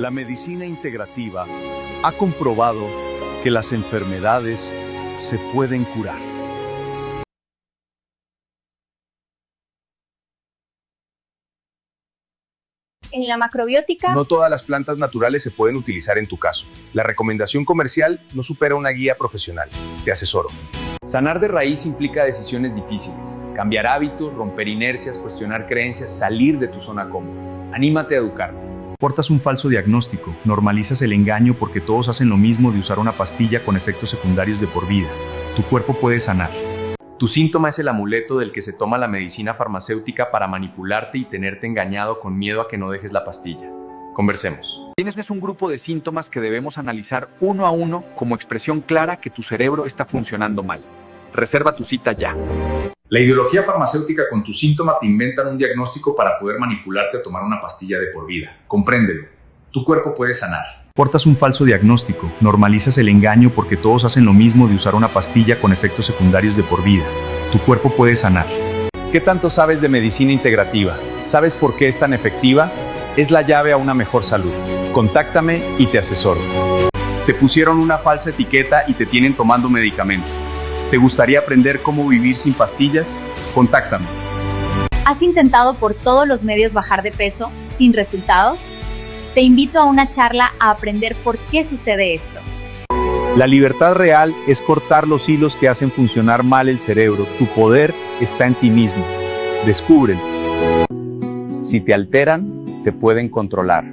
La medicina integrativa ha comprobado que las enfermedades se pueden curar. En la macrobiótica, no todas las plantas naturales se pueden utilizar en tu caso. La recomendación comercial no supera una guía profesional. Te asesoro. Sanar de raíz implica decisiones difíciles. Cambiar hábitos, romper inercias, cuestionar creencias, salir de tu zona cómoda. Anímate a educarte. Portas un falso diagnóstico, normalizas el engaño porque todos hacen lo mismo de usar una pastilla con efectos secundarios de por vida. Tu cuerpo puede sanar. Tu síntoma es el amuleto del que se toma la medicina farmacéutica para manipularte y tenerte engañado con miedo a que no dejes la pastilla. Conversemos. Tienes un grupo de síntomas que debemos analizar uno a uno como expresión clara que tu cerebro está funcionando mal. Reserva tu cita ya. La ideología farmacéutica con tu síntoma te inventan un diagnóstico para poder manipularte a tomar una pastilla de por vida. Compréndelo. Tu cuerpo puede sanar. Portas un falso diagnóstico, normalizas el engaño porque todos hacen lo mismo de usar una pastilla con efectos secundarios de por vida. Tu cuerpo puede sanar. ¿Qué tanto sabes de medicina integrativa? ¿Sabes por qué es tan efectiva? Es la llave a una mejor salud. Contáctame y te asesoro. Te pusieron una falsa etiqueta y te tienen tomando medicamento. ¿Te gustaría aprender cómo vivir sin pastillas? Contáctame. ¿has intentado por todos los medios bajar de peso sin resultados? Te invito a una charla a aprender por qué sucede esto. La libertad real es cortar los hilos que hacen funcionar mal el cerebro. Tu poder está en ti mismo. Descúbrelo. Si te alteran, te pueden controlar.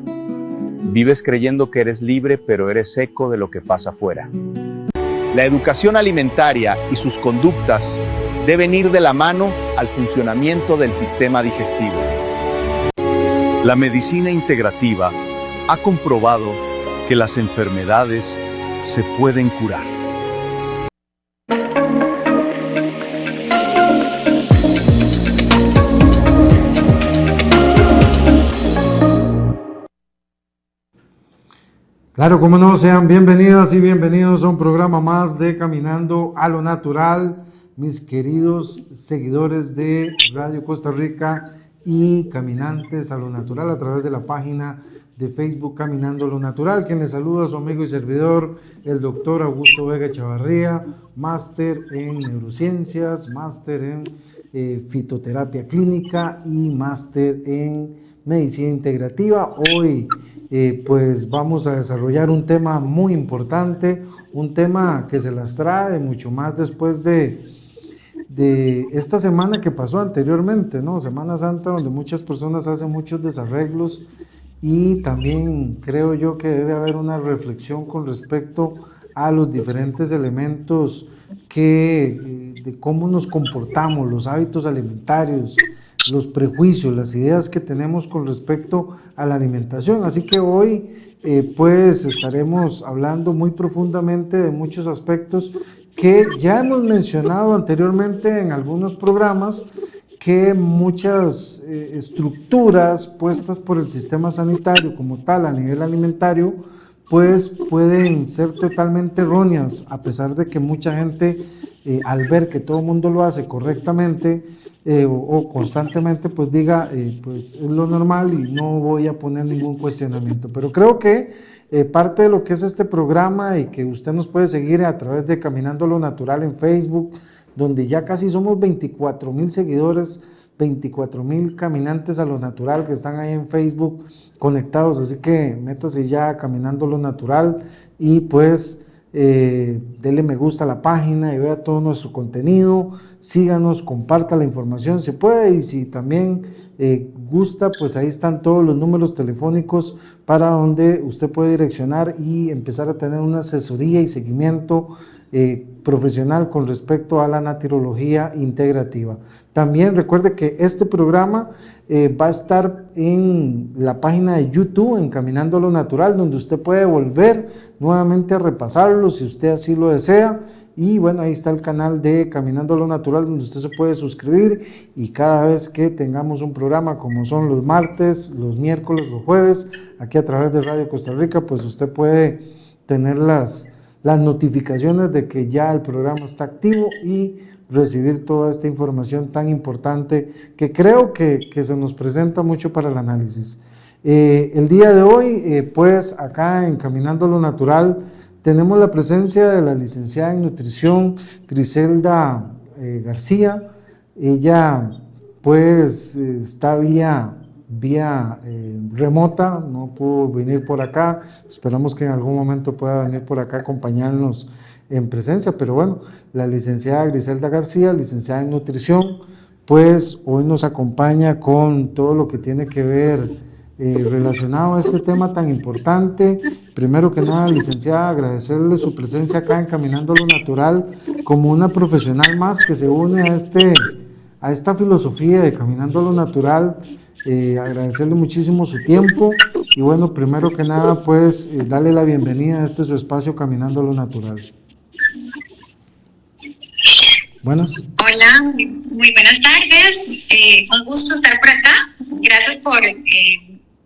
Vives creyendo que eres libre, pero eres eco de lo que pasa afuera. La educación alimentaria y sus conductas deben ir de la mano al funcionamiento del sistema digestivo. La medicina integrativa ha comprobado que las enfermedades se pueden curar. Claro, cómo no, sean bienvenidas y bienvenidos a un programa más de Caminando a lo Natural, mis queridos seguidores de Radio Costa Rica y Caminantes a lo Natural a través de la página de Facebook Caminando a lo Natural. Quien les saluda a su amigo y servidor, el doctor Augusto Vega Chavarría, máster en neurociencias, máster en fitoterapia clínica y máster en medicina integrativa. Hoy pues vamos a desarrollar un tema muy importante, un tema que se las trae mucho más después de esta semana que pasó anteriormente, ¿no? Semana Santa, donde muchas personas hacen muchos desarreglos, y también creo yo que debe haber una reflexión con respecto a los diferentes elementos de cómo nos comportamos, los hábitos alimentarios, los prejuicios, las ideas que tenemos con respecto a la alimentación. Así que hoy pues estaremos hablando muy profundamente de muchos aspectos que ya hemos mencionado anteriormente en algunos programas, que muchas estructuras puestas por el sistema sanitario como tal a nivel alimentario pues pueden ser totalmente erróneas, a pesar de que mucha gente al ver que todo el mundo lo hace correctamente o constantemente pues diga pues es lo normal y no voy a poner ningún cuestionamiento. Pero creo que parte de lo que es este programa, y que usted nos puede seguir a través de Caminando lo Natural en Facebook, donde ya casi somos 24,000 seguidores, 24,000 caminantes a lo natural que están ahí en Facebook conectados. Así que métase ya a Caminando lo Natural y pues dele me gusta a la página y vea todo nuestro contenido, síganos, comparta la información si puede, y si también gusta, pues ahí están todos los números telefónicos para donde usted puede direccionar y empezar a tener una asesoría y seguimiento profesional con respecto a la naturología integrativa. También recuerde que este programa va a estar en la página de YouTube, en Caminando a lo Natural, donde usted puede volver nuevamente a repasarlo si usted así lo desea. Y bueno, ahí está el canal de Caminando a lo Natural, donde usted se puede suscribir, y cada vez que tengamos un programa, como son los martes, los miércoles, los jueves, aquí a través de Radio Costa Rica, pues usted puede tener las notificaciones de que ya el programa está activo y recibir toda esta información tan importante que creo que se nos presenta mucho para el análisis. El día de hoy, pues acá en Caminando lo Natural, tenemos la presencia de la licenciada en nutrición Griselda García. Ella pues está vía remota, no pudo venir por acá. Esperamos que en algún momento pueda venir por acá a acompañarnos en presencia, pero bueno, la licenciada Griselda García, licenciada en nutrición, pues hoy nos acompaña con todo lo que tiene que ver relacionado a este tema tan importante. Primero que nada, licenciada, agradecerle su presencia acá en Caminando lo Natural como una profesional más que se une a esta filosofía de Caminando lo Natural. Agradecerle muchísimo su tiempo y bueno, primero que nada, pues darle la bienvenida a su espacio Caminando lo Natural. Buenas. Hola, muy buenas tardes. Un gusto estar por acá. Gracias por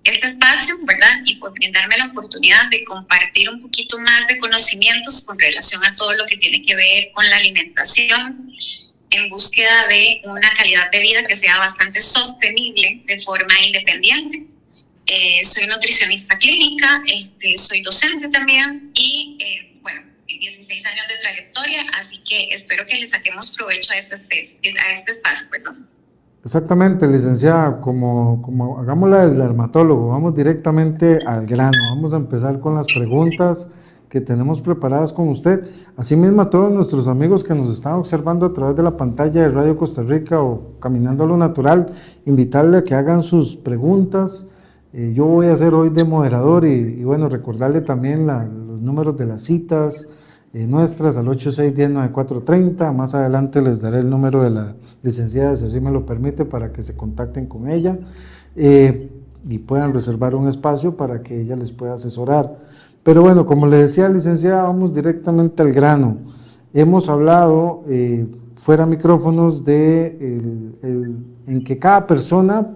este espacio, ¿verdad? Y por brindarme la oportunidad de compartir un poquito más de conocimientos con relación a todo lo que tiene que ver con la alimentación en búsqueda de una calidad de vida que sea bastante sostenible de forma independiente. Soy nutricionista clínica, soy docente también y, 16 años de trayectoria, así que espero que le saquemos provecho a este espacio, perdón. Exactamente, licenciada, como hagámosla del dermatólogo, vamos directamente al grano, vamos a empezar con las preguntas que tenemos preparadas con usted. Asimismo, a todos nuestros amigos que nos están observando a través de la pantalla de Radio Costa Rica o Caminando a lo Natural, invitarle a que hagan sus preguntas. Yo voy a ser hoy de moderador y bueno, recordarle también los números de las citas nuestras al 8610-9430. Más adelante les daré el número de la licenciada, si así me lo permite, para que se contacten con ella y puedan reservar un espacio para que ella les pueda asesorar. Pero bueno, como le decía, licenciada, vamos directamente al grano. Hemos hablado fuera micrófonos en que cada persona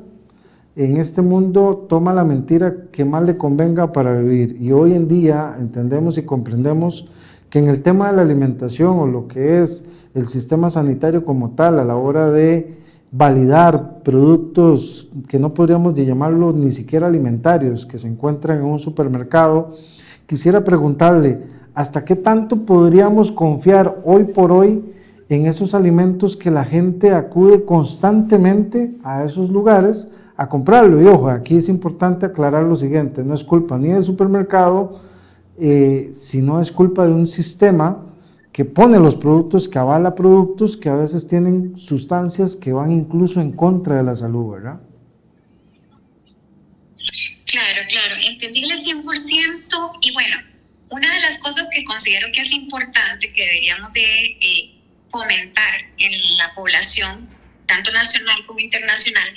en este mundo toma la mentira que más le convenga para vivir, y hoy en día entendemos y comprendemos que en el tema de la alimentación o lo que es el sistema sanitario como tal, a la hora de validar productos que no podríamos llamarlos ni siquiera alimentarios, que se encuentran en un supermercado, quisiera preguntarle, ¿hasta qué tanto podríamos confiar hoy por hoy en esos alimentos que la gente acude constantemente a esos lugares a comprarlo? Y ojo, aquí es importante aclarar lo siguiente, no es culpa ni del supermercado, sino es culpa de un sistema que pone los productos, que avala productos que a veces tienen sustancias que van incluso en contra de la salud, ¿verdad? Claro, entendible 100%. Y bueno, una de las cosas que considero que es importante que deberíamos de fomentar en la población, tanto nacional como internacional,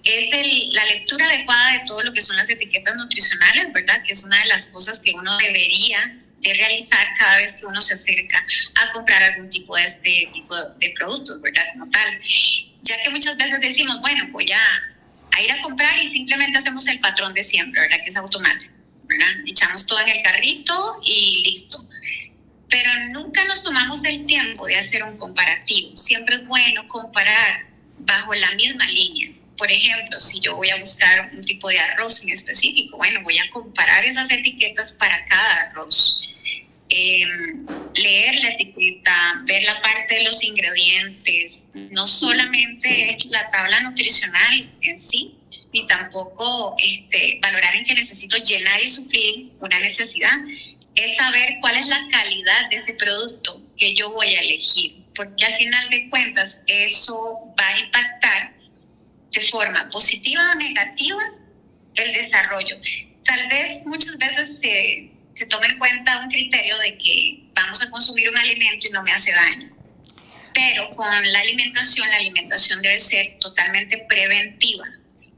es la lectura adecuada de todo lo que son las etiquetas nutricionales, ¿verdad? Que es una de las cosas que uno debería de realizar cada vez que uno se acerca a comprar algún tipo de de productos, ¿verdad? Como tal. Ya que muchas veces decimos, bueno, voy a ir a comprar y simplemente hacemos el patrón de siempre, ¿verdad? Que es automático, ¿verdad? Echamos todo en el carrito y listo. Pero nunca nos tomamos el tiempo de hacer un comparativo. Siempre es bueno comparar bajo la misma línea. Por ejemplo, si yo voy a buscar un tipo de arroz en específico, bueno, voy a comparar esas etiquetas para cada arroz. Leer la etiqueta, ver la parte de los ingredientes, no solamente es la tabla nutricional en sí, ni tampoco valorar en que necesito llenar y suplir una necesidad, es saber cuál es la calidad de ese producto que yo voy a elegir, porque al final de cuentas eso va a impactar de forma positiva o negativa el desarrollo. Tal vez muchas veces se toma en cuenta un criterio de que vamos a consumir un alimento y no me hace daño. Pero con la alimentación debe ser totalmente preventiva,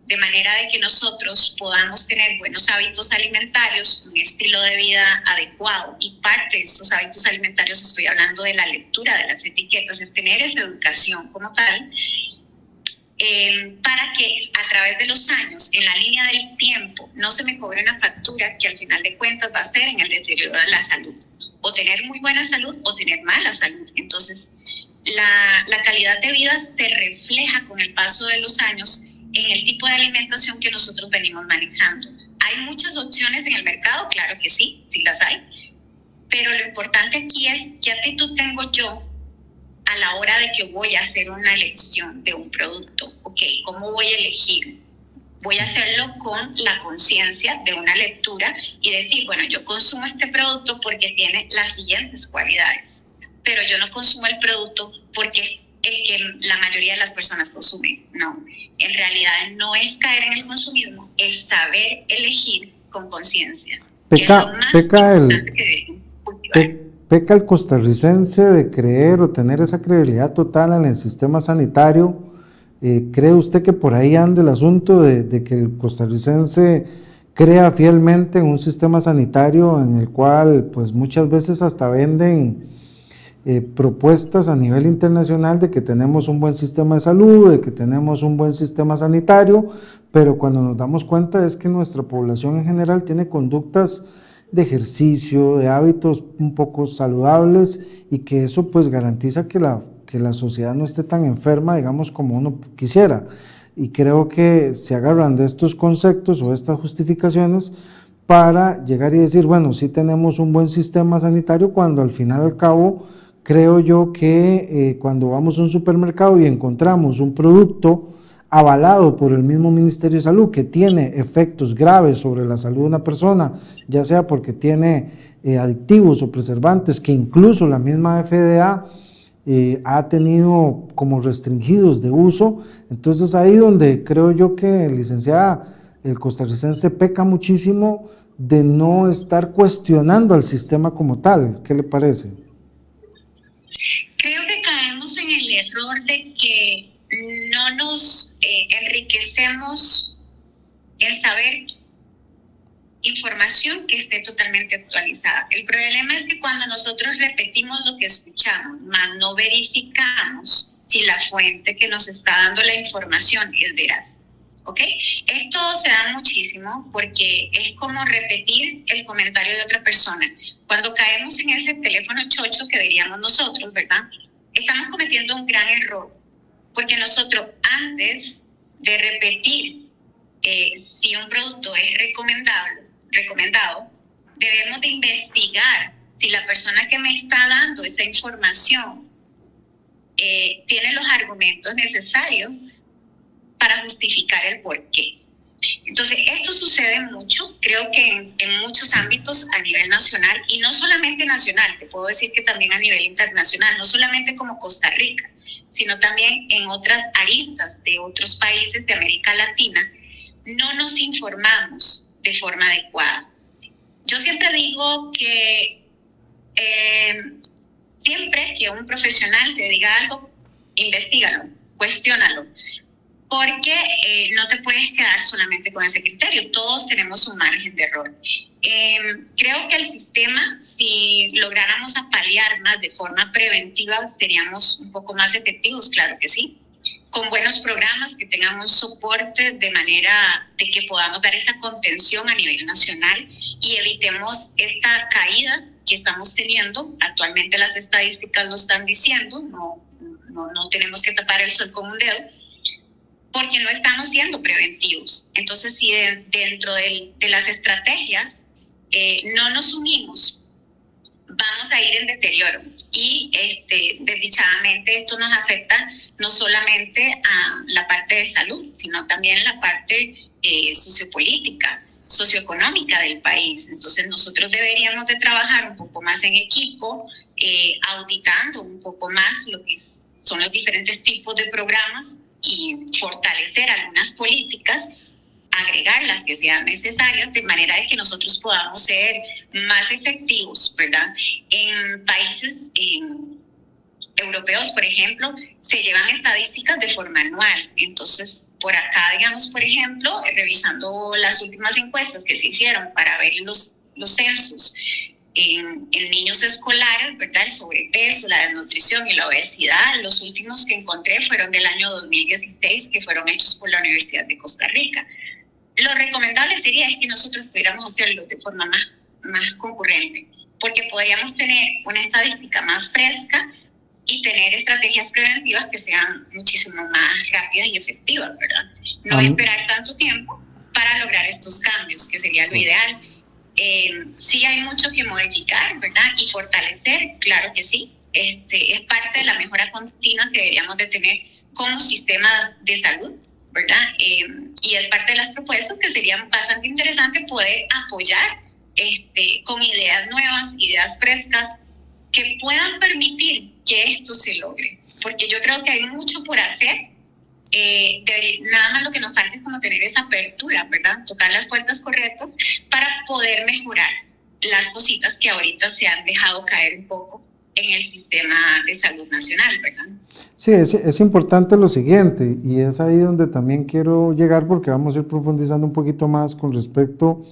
de manera de que nosotros podamos tener buenos hábitos alimentarios, un estilo de vida adecuado. Y parte de estos hábitos alimentarios, estoy hablando de la lectura de las etiquetas, es tener esa educación como tal, para que a través de los años, en la línea del tiempo, no se me cobre una factura que al final de cuentas va a ser en el deterioro de la salud. O tener muy buena salud o tener mala salud. Entonces, la calidad de vida se refleja con el paso de los años en el tipo de alimentación que nosotros venimos manejando. ¿Hay muchas opciones en el mercado? Claro que sí, sí las hay. Pero lo importante aquí es qué actitud tengo yo a la hora de que voy a hacer una elección de un producto. Ok, ¿cómo voy a elegir? Voy a hacerlo con la conciencia de una lectura y decir, bueno, yo consumo este producto porque tiene las siguientes cualidades, pero yo no consumo el producto porque es el que la mayoría de las personas consumen. No, en realidad no es caer en el consumismo, es saber elegir con conciencia. Peca el costarricense de creer o tener esa credibilidad total en el sistema sanitario. ¿Cree usted que por ahí anda el asunto de que el costarricense crea fielmente en un sistema sanitario en el cual pues muchas veces hasta venden propuestas a nivel internacional de que tenemos un buen sistema de salud, de que tenemos un buen sistema sanitario, pero cuando nos damos cuenta es que nuestra población en general tiene conductas de ejercicio, de hábitos un poco saludables y que eso pues garantiza que la sociedad no esté tan enferma, digamos, como uno quisiera. Y creo que se agarran de estos conceptos o estas justificaciones para llegar y decir, bueno, sí tenemos un buen sistema sanitario, cuando al final al cabo creo yo que cuando vamos a un supermercado y encontramos un producto avalado por el mismo Ministerio de Salud que tiene efectos graves sobre la salud de una persona, ya sea porque tiene aditivos o preservantes que incluso la misma FDA ha tenido como restringidos de uso, entonces ahí donde creo yo que, licenciada, el costarricense peca muchísimo de no estar cuestionando al sistema como tal. ¿Qué le parece? Creo que caemos en el error de que no nos enriquecemos en saber información que esté totalmente actualizada. El problema es que cuando nosotros repetimos lo que escuchamos, mas no verificamos si la fuente que nos está dando la información es veraz. ¿Ok? Esto se da muchísimo porque es como repetir el comentario de otra persona. Cuando caemos en ese teléfono chocho que diríamos nosotros, ¿verdad? Estamos cometiendo un gran error porque nosotros antes de repetir si un producto es recomendado, debemos de investigar si la persona que me está dando esa información tiene los argumentos necesarios para justificar el porqué. Entonces, esto sucede mucho, creo que en muchos ámbitos a nivel nacional, y no solamente nacional, te puedo decir que también a nivel internacional, no solamente como Costa Rica, sino también en otras aristas de otros países de América Latina, no nos informamos de forma adecuada. Yo siempre digo que siempre que un profesional te diga algo, investígalo, cuestiónalo, porque no te puedes quedar solamente con ese criterio. Todos tenemos un margen de error. Creo que el sistema, si lográramos paliar más de forma preventiva, seríamos un poco más efectivos, claro que sí, con buenos programas que tengan un soporte de manera de que podamos dar esa contención a nivel nacional y evitemos esta caída que estamos teniendo. Actualmente las estadísticas lo están diciendo, no tenemos que tapar el sol con un dedo, porque no estamos siendo preventivos. Entonces, si dentro de las estrategias no nos unimos, vamos a ir en deterioro. Y desdichadamente esto nos afecta no solamente a la parte de salud, sino también la parte sociopolítica, socioeconómica del país. Entonces nosotros deberíamos de trabajar un poco más en equipo, auditando un poco más lo que son los diferentes tipos de programas y fortalecer algunas políticas, agregar las que sean necesarias, de manera de que nosotros podamos ser más efectivos, ¿verdad? En países europeos, por ejemplo, se llevan estadísticas de forma anual. Entonces, por acá, digamos, por ejemplo, revisando las últimas encuestas que se hicieron para ver los censos en niños escolares, ¿verdad? El sobrepeso, la desnutrición y la obesidad, los últimos que encontré fueron del año 2016, que fueron hechos por la Universidad de Costa Rica. Lo recomendable sería que nosotros pudiéramos hacerlo de forma más concurrente, porque podríamos tener una estadística más fresca y tener estrategias preventivas que sean muchísimo más rápidas y efectivas, ¿verdad? No esperar tanto tiempo para lograr estos cambios, que sería lo ideal. Sí hay mucho que modificar, ¿verdad? Y fortalecer, claro que sí. Es parte de la mejora continua que deberíamos de tener como sistemas de salud, ¿verdad? Y es parte de las propuestas que serían bastante interesante poder apoyar con ideas nuevas, ideas frescas, que puedan permitir que esto se logre. Porque yo creo que hay mucho por hacer. Nada más lo que nos falta es como tener esa apertura, ¿verdad? Tocar las puertas correctas para poder mejorar las cositas que ahorita se han dejado caer un poco en el sistema de salud nacional, ¿verdad? Sí, es importante lo siguiente, y es ahí donde también quiero llegar, porque vamos a ir profundizando un poquito más con respecto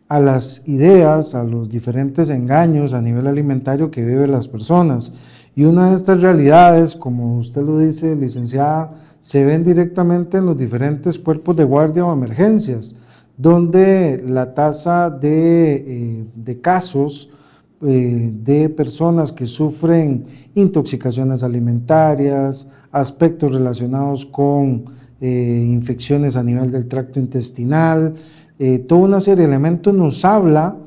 a las ideas, a los diferentes engaños a nivel alimentario que viven las personas. Y una de estas realidades, como usted lo dice, licenciada, se ven directamente en los diferentes cuerpos de guardia o emergencias, donde la tasa de casos de personas que sufren intoxicaciones alimentarias, aspectos relacionados con infecciones a nivel del tracto intestinal, toda una serie de elementos nos habla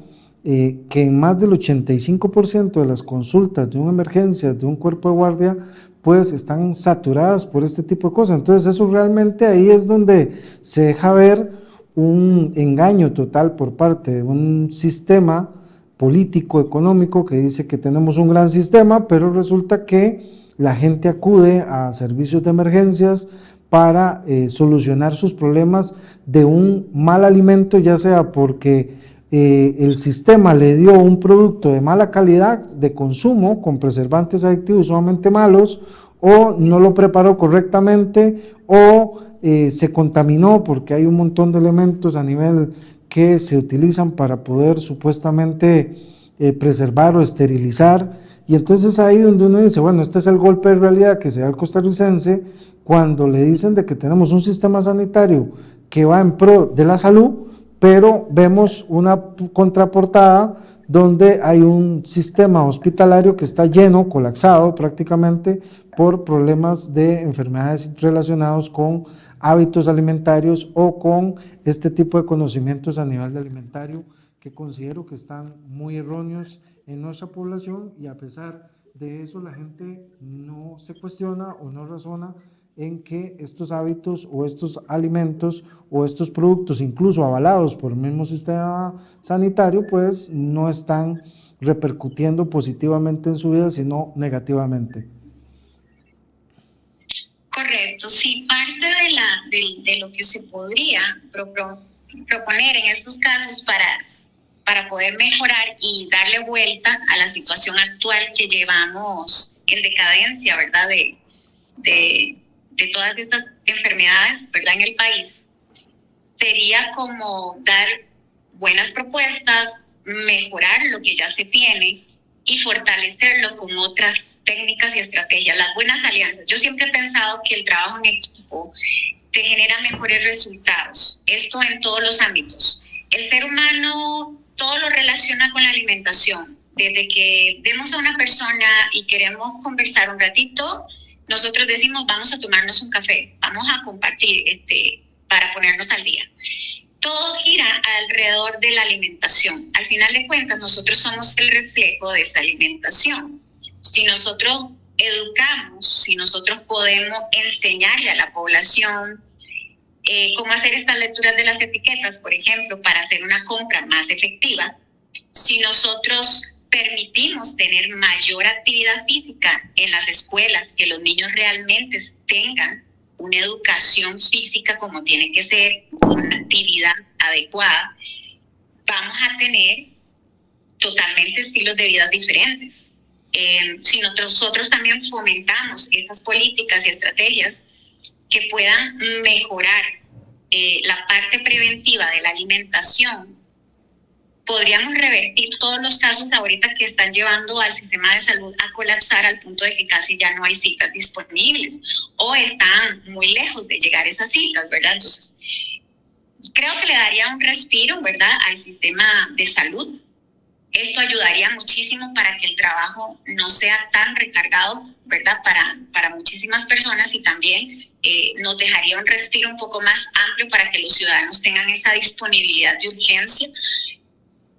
que en más del 85% de las consultas de una emergencia, de un cuerpo de guardia, pues están saturadas por este tipo de cosas. Entonces eso realmente ahí es donde se deja ver un engaño total por parte de un sistema político, económico, que dice que tenemos un gran sistema, pero resulta que la gente acude a servicios de emergencias para solucionar sus problemas de un mal alimento, ya sea porque el sistema le dio un producto de mala calidad de consumo, con preservantes aditivos sumamente malos, o no lo preparó correctamente, o se contaminó, porque hay un montón de elementos a nivel que se utilizan para poder supuestamente preservar o esterilizar, y entonces ahí donde uno dice, bueno, este es el golpe de realidad que se da al costarricense cuando le dicen de que tenemos un sistema sanitario que va en pro de la salud, pero vemos una contraportada donde hay un sistema hospitalario que está lleno, colapsado prácticamente, por problemas de enfermedades relacionados con hábitos alimentarios o con este tipo de conocimientos a nivel de alimentario, que considero que están muy erróneos en nuestra población, y a pesar de eso la gente no se cuestiona o no razona en que estos hábitos o estos alimentos o estos productos, incluso avalados por el mismo sistema sanitario, pues no están repercutiendo positivamente en su vida, sino negativamente. Correcto, sí, parte de lo que se podría proponer en estos casos para poder mejorar y darle vuelta a la situación actual que llevamos en decadencia, ¿verdad?, de todas estas enfermedades, ¿verdad?, en el país, sería como dar buenas propuestas, mejorar lo que ya se tiene y fortalecerlo con otras técnicas y estrategias, las buenas alianzas. Yo siempre he pensado que el trabajo en equipo te genera mejores resultados, esto en todos los ámbitos. El ser humano todo lo relaciona con la alimentación. Desde que vemos a una persona y queremos conversar un ratito, nosotros decimos, vamos a tomarnos un café, vamos a compartir para ponernos al día. Todo gira alrededor de la alimentación. Al final de cuentas, nosotros somos el reflejo de esa alimentación. Si nosotros educamos, si nosotros podemos enseñarle a la población cómo hacer estas lecturas de las etiquetas, por ejemplo, para hacer una compra más efectiva, si nosotros permitimos tener mayor actividad física en las escuelas, que los niños realmente tengan una educación física como tiene que ser, una actividad adecuada, vamos a tener totalmente estilos de vida diferentes. Si nosotros también fomentamos estas políticas y estrategias que puedan mejorar la parte preventiva de la alimentación, podríamos revertir todos los casos ahorita que están llevando al sistema de salud a colapsar al punto de que casi ya no hay citas disponibles o están muy lejos de llegar esas citas, ¿verdad? Entonces, creo que le daría un respiro, ¿verdad?, al sistema de salud Esto ayudaría muchísimo para que el trabajo no sea tan recargado, ¿verdad? Para muchísimas personas, y también nos dejaría un respiro un poco más amplio para que los ciudadanos tengan esa disponibilidad de urgencia.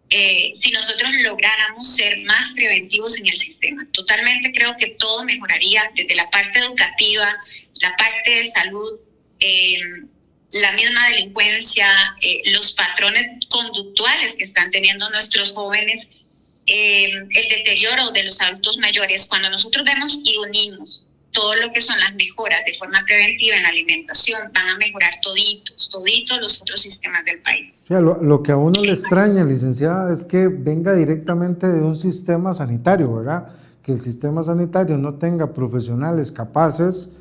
Si nosotros lográramos ser más preventivos en el sistema. Totalmente creo que todo mejoraría desde la parte educativa, la parte de salud, la misma delincuencia, los patrones conductuales que están teniendo nuestros jóvenes, el deterioro de los adultos mayores. Cuando nosotros vemos y unimos todo lo que son las mejoras de forma preventiva en la alimentación, van a mejorar toditos los otros sistemas del país. O sea, lo que a uno le extraña, licenciada, es que venga directamente de un sistema sanitario, ¿verdad? Que el sistema sanitario no tenga profesionales capaces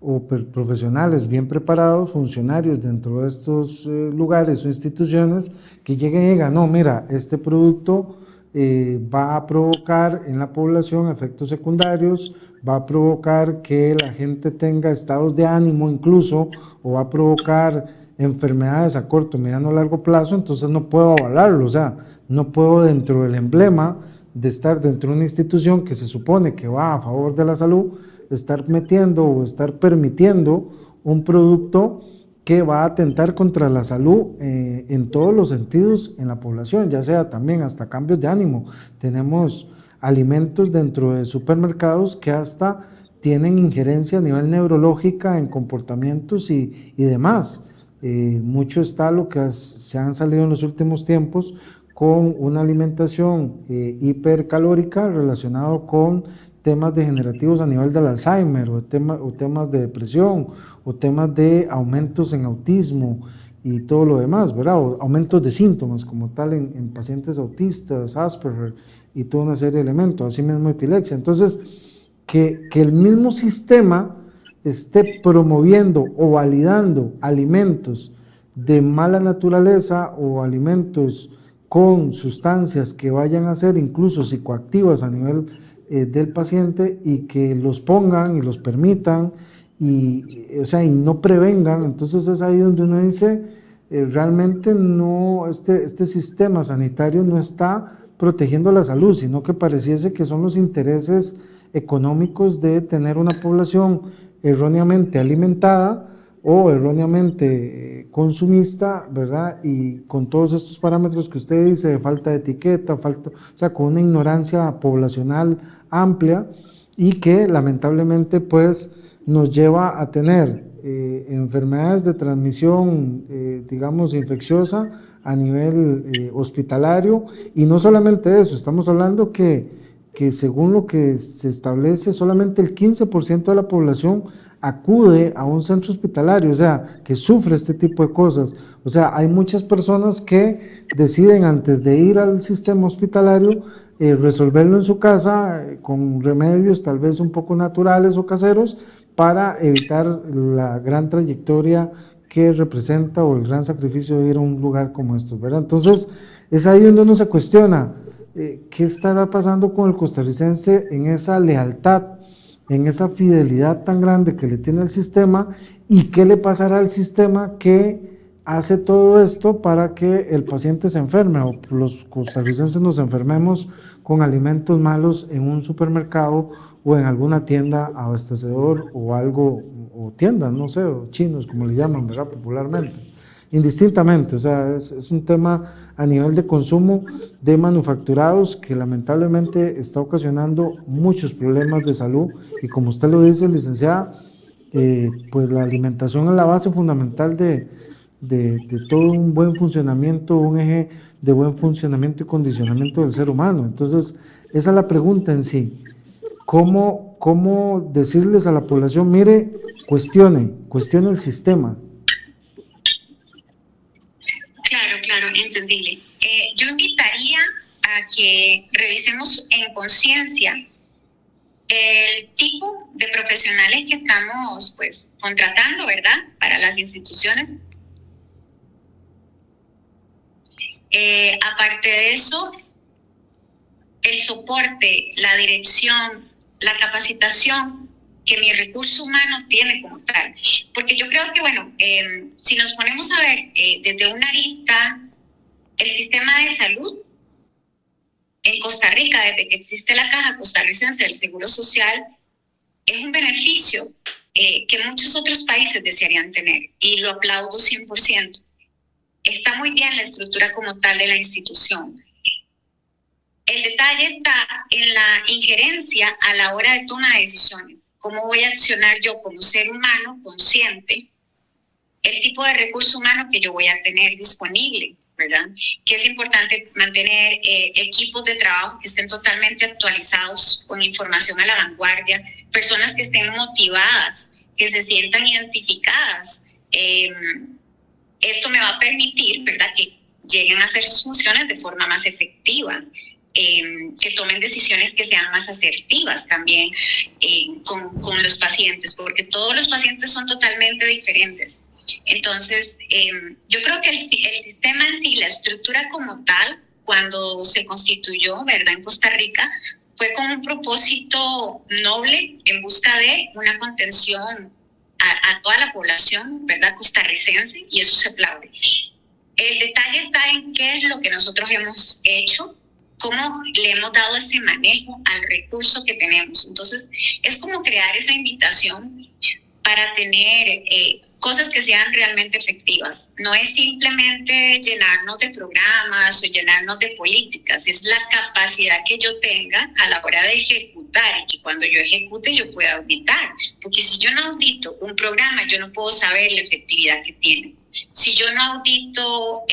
o profesionales bien preparados, funcionarios dentro de estos lugares o instituciones, que lleguen y digan, no, mira, este producto va a provocar en la población efectos secundarios, va a provocar que la gente tenga estados de ánimo incluso, o va a provocar enfermedades a corto, mediano o largo plazo, entonces no puedo avalarlo. O sea, no puedo, dentro del emblema de estar dentro de una institución que se supone que va a favor de la salud, estar metiendo o estar permitiendo un producto que va a atentar contra la salud en todos los sentidos en la población, ya sea también hasta cambios de ánimo. Tenemos alimentos dentro de supermercados que hasta tienen injerencia a nivel neurológica en comportamientos y demás. Mucho está lo que se han salido en los últimos tiempos con una alimentación hipercalórica relacionado con temas degenerativos a nivel del Alzheimer, o temas de depresión, o temas de aumentos en autismo y todo lo demás, ¿verdad? O aumentos de síntomas como tal en pacientes autistas, Asperger y toda una serie de elementos, así mismo epilepsia. Entonces, que el mismo sistema esté promoviendo o validando alimentos de mala naturaleza o alimentos con sustancias que vayan a ser incluso psicoactivas a nivel del paciente, y que los pongan y los permitan y no prevengan. Entonces es ahí donde uno dice, realmente no, este sistema sanitario no está protegiendo la salud, sino que pareciese que son los intereses económicos de tener una población erróneamente alimentada o erróneamente consumista, ¿verdad? Y con todos estos parámetros que usted dice, de falta de etiqueta, con una ignorancia poblacional amplia, y que lamentablemente pues nos lleva a tener enfermedades de transmisión, digamos, infecciosa a nivel hospitalario. Y no solamente eso, estamos hablando que según lo que se establece, solamente el 15% de la población acude a un centro hospitalario, o sea, que sufre este tipo de cosas. O sea, hay muchas personas que deciden, antes de ir al sistema hospitalario, resolverlo en su casa con remedios tal vez un poco naturales o caseros, para evitar la gran trayectoria que representa, o el gran sacrificio de ir a un lugar como estos, ¿verdad? Entonces, es ahí donde uno se cuestiona, ¿qué estará pasando con el costarricense en esa lealtad, en esa fidelidad tan grande que le tiene al sistema? ¿Y qué le pasará al sistema que hace todo esto para que el paciente se enferme, o los costarricenses nos enfermemos con alimentos malos en un supermercado o en alguna tienda abastecedor o algo, o tiendas, no sé, o chinos, como le llaman, ¿verdad?, popularmente? Indistintamente, o sea, es un tema a nivel de consumo de manufacturados que lamentablemente está ocasionando muchos problemas de salud. Y como usted lo dice, licenciada, pues la alimentación es la base fundamental de todo un buen funcionamiento, un eje de buen funcionamiento y condicionamiento del ser humano. Entonces, esa es la pregunta en sí. ¿Cómo decirles a la población, mire, cuestione el sistema? Claro, entendible. Yo invitaría a que revisemos en conciencia el tipo de profesionales que estamos pues contratando, ¿verdad?, para las instituciones. Aparte de eso, el soporte, la dirección, la capacitación que mi recurso humano tiene como tal. Porque yo creo que, bueno, si nos ponemos a ver desde una arista, el sistema de salud en Costa Rica, desde que existe la Caja Costarricense del Seguro Social, es un beneficio que muchos otros países desearían tener, y lo aplaudo 100%. Está muy bien la estructura como tal de la institución. El detalle está en la injerencia a la hora de toma de decisiones. ¿Cómo voy a accionar yo como ser humano consciente? El tipo de recurso humano que yo voy a tener disponible, ¿verdad? Que es importante mantener equipos de trabajo que estén totalmente actualizados, con información a la vanguardia, personas que estén motivadas, que se sientan identificadas. Esto me va a permitir, ¿verdad?, que lleguen a hacer sus funciones de forma más efectiva, que tomen decisiones que sean más asertivas también con los pacientes, porque todos los pacientes son totalmente diferentes. Entonces, yo creo que el sistema en sí, la estructura como tal, cuando se constituyó, ¿verdad?, en Costa Rica, fue con un propósito noble en busca de una contención a toda la población, ¿verdad?, costarricense, y eso se aplaude. El detalle está en qué es lo que nosotros hemos hecho, cómo le hemos dado ese manejo al recurso que tenemos. Entonces, es como crear esa invitación para tener cosas que sean realmente efectivas. No es simplemente llenarnos de programas o llenarnos de políticas, es la capacidad que yo tenga a la hora de ejecutar, y que cuando yo ejecute yo pueda auditar. Porque si yo no audito un programa, yo no puedo saber la efectividad que tiene. Si yo no audito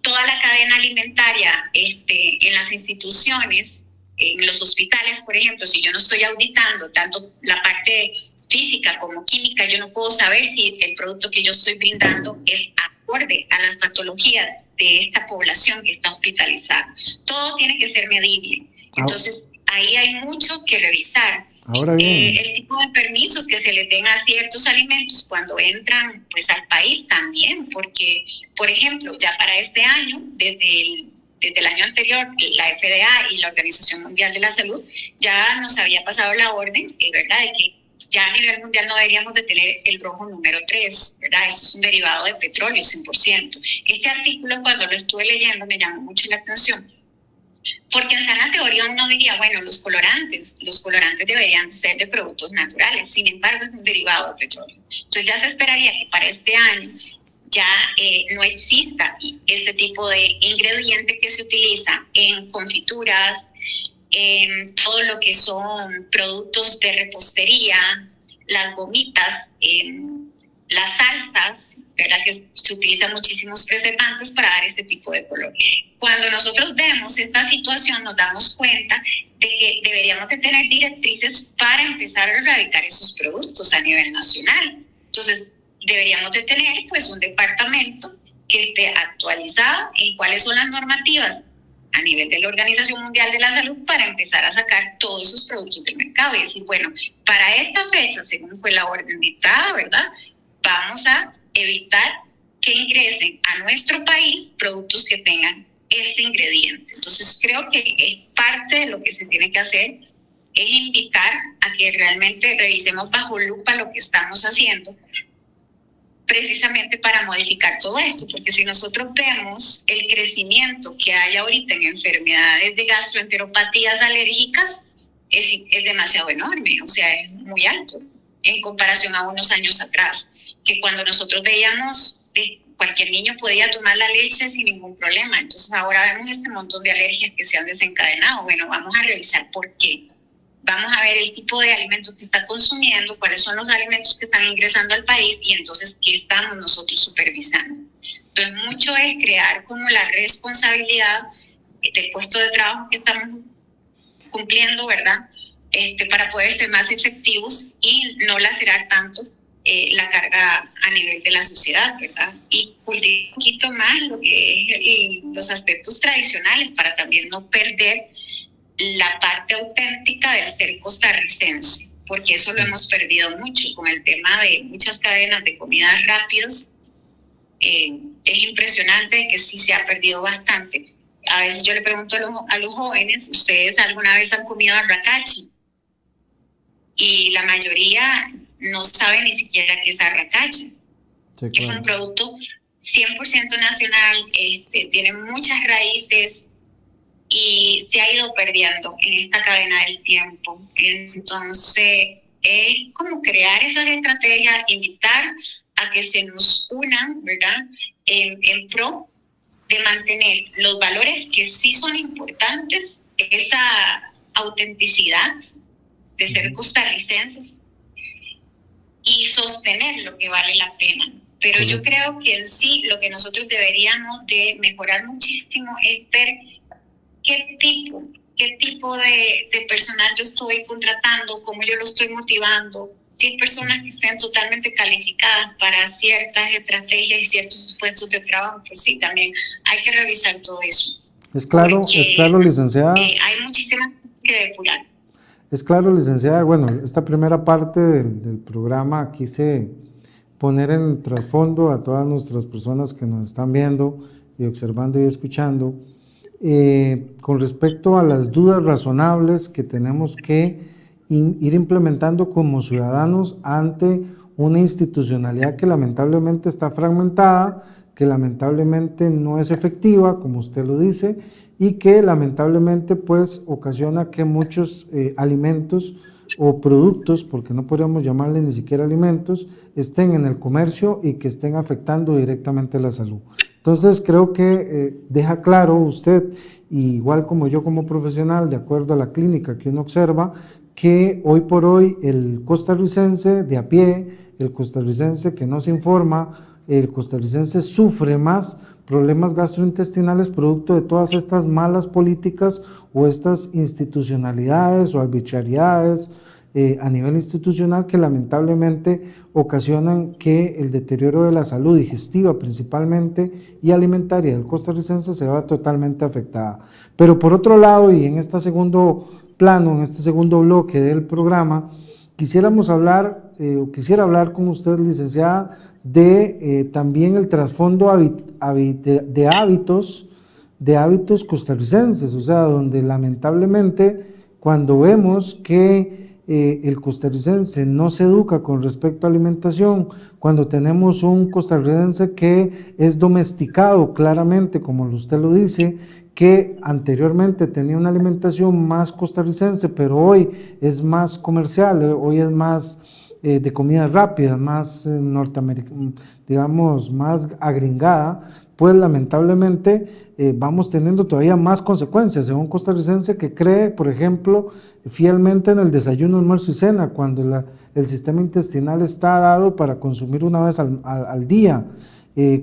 toda la cadena alimentaria en las instituciones, en los hospitales, por ejemplo, si yo no estoy auditando tanto la parte física como química, yo no puedo saber si el producto que yo estoy brindando es acorde a las patologías de esta población que está hospitalizada. Todo tiene que ser medible. Entonces, ahí hay mucho que revisar. Ahora bien, El tipo de permisos que se le den a ciertos alimentos cuando entran, pues, al país también, porque, por ejemplo, ya para este año, desde el año anterior, la FDA y la Organización Mundial de la Salud ya nos había pasado la orden, ¿verdad?, de que ya a nivel mundial no deberíamos de tener el rojo número 3, ¿verdad? Eso es un derivado de petróleo, 100%. Este artículo, cuando lo estuve leyendo, me llamó mucho la atención, porque en sana teoría uno diría, bueno, los colorantes deberían ser de productos naturales, sin embargo es un derivado de petróleo. Entonces ya se esperaría que para este año ya no exista este tipo de ingrediente que se utiliza en confituras, en todo lo que son productos de repostería, las gomitas, las salsas, ¿verdad?, que se utilizan muchísimos preservantes para dar este tipo de color. Cuando nosotros vemos esta situación, nos damos cuenta de que deberíamos de tener directrices para empezar a erradicar esos productos a nivel nacional. Entonces, deberíamos de tener, pues, un departamento que esté actualizado en cuáles son las normativas a nivel de la Organización Mundial de la Salud para empezar a sacar todos esos productos del mercado y decir, bueno, para esta fecha, según fue la orden dictada, ¿verdad?, vamos a evitar que ingresen a nuestro país productos que tengan este ingrediente. Entonces, creo que es parte de lo que se tiene que hacer, es invitar a que realmente revisemos bajo lupa lo que estamos haciendo, precisamente para modificar todo esto, porque si nosotros vemos el crecimiento que hay ahorita en enfermedades de gastroenteropatías alérgicas, es demasiado enorme, o sea, es muy alto en comparación a unos años atrás, que cuando nosotros veíamos cualquier niño podía tomar la leche sin ningún problema. Entonces ahora vemos este montón de alergias que se han desencadenado. Bueno, vamos a revisar por qué. Vamos a ver el tipo de alimentos que está consumiendo, cuáles son los alimentos que están ingresando al país y entonces qué estamos nosotros supervisando. Entonces mucho es crear como la responsabilidad del puesto de trabajo que estamos cumpliendo, ¿verdad? Para poder ser más efectivos y no lacerar tanto la carga a nivel de la sociedad, ¿verdad? Y cultivar un poquito más lo que es los aspectos tradicionales para también no perder la parte auténtica del ser costarricense, porque eso lo hemos perdido mucho con el tema de muchas cadenas de comidas rápidas. Es impresionante que sí se ha perdido bastante. A veces yo le pregunto a los jóvenes, ¿ustedes alguna vez han comido arracachi? Y la mayoría no sabe ni siquiera qué es arracacha. Sí, claro. Es un producto 100% nacional, tiene muchas raíces, y se ha ido perdiendo en esta cadena del tiempo. Entonces, es como crear esas estrategias, invitar a que se nos unan, ¿verdad?, en pro de mantener los valores que sí son importantes, esa autenticidad de ser costarricenses y sostener lo que vale la pena. Pero yo creo que en sí lo que nosotros deberíamos de mejorar muchísimo es ver qué tipo de personal yo estoy contratando, cómo yo lo estoy motivando, si hay personas que estén totalmente calificadas para ciertas estrategias y ciertos puestos de trabajo, pues sí, también hay que revisar todo eso. Es claro, licenciada. Hay muchísimas cosas que depurar. Es claro, licenciada. Bueno, esta primera parte del programa quise poner en trasfondo a todas nuestras personas que nos están viendo y observando y escuchando, con respecto a las dudas razonables que tenemos que ir implementando como ciudadanos ante una institucionalidad que lamentablemente está fragmentada, que lamentablemente no es efectiva, como usted lo dice, y que lamentablemente pues ocasiona que muchos alimentos o productos, porque no podríamos llamarle ni siquiera alimentos, estén en el comercio y que estén afectando directamente la salud. Entonces creo que deja claro usted, igual como yo como profesional, de acuerdo a la clínica que uno observa, que hoy por hoy el costarricense de a pie, el costarricense que no se informa, el costarricense sufre más problemas gastrointestinales producto de todas estas malas políticas o estas institucionalidades o arbitrariedades a nivel institucional que lamentablemente ocasionan que el deterioro de la salud digestiva principalmente y alimentaria del costarricense se vea totalmente afectada. Pero por otro lado, y en este segundo plano, en este segundo bloque del programa, quisiera hablar con usted, licenciada, de también el trasfondo de hábitos costarricenses, o sea, donde lamentablemente cuando vemos que el costarricense no se educa con respecto a alimentación, cuando tenemos un costarricense que es domesticado claramente, como usted lo dice, que anteriormente tenía una alimentación más costarricense, pero hoy es más comercial, hoy es más de comida rápida, más norteamericana, digamos, más agringada, pues lamentablemente vamos teniendo todavía más consecuencias en un costarricense que cree, por ejemplo, fielmente en el desayuno, almuerzo y cena, cuando el sistema intestinal está dado para consumir una vez al día.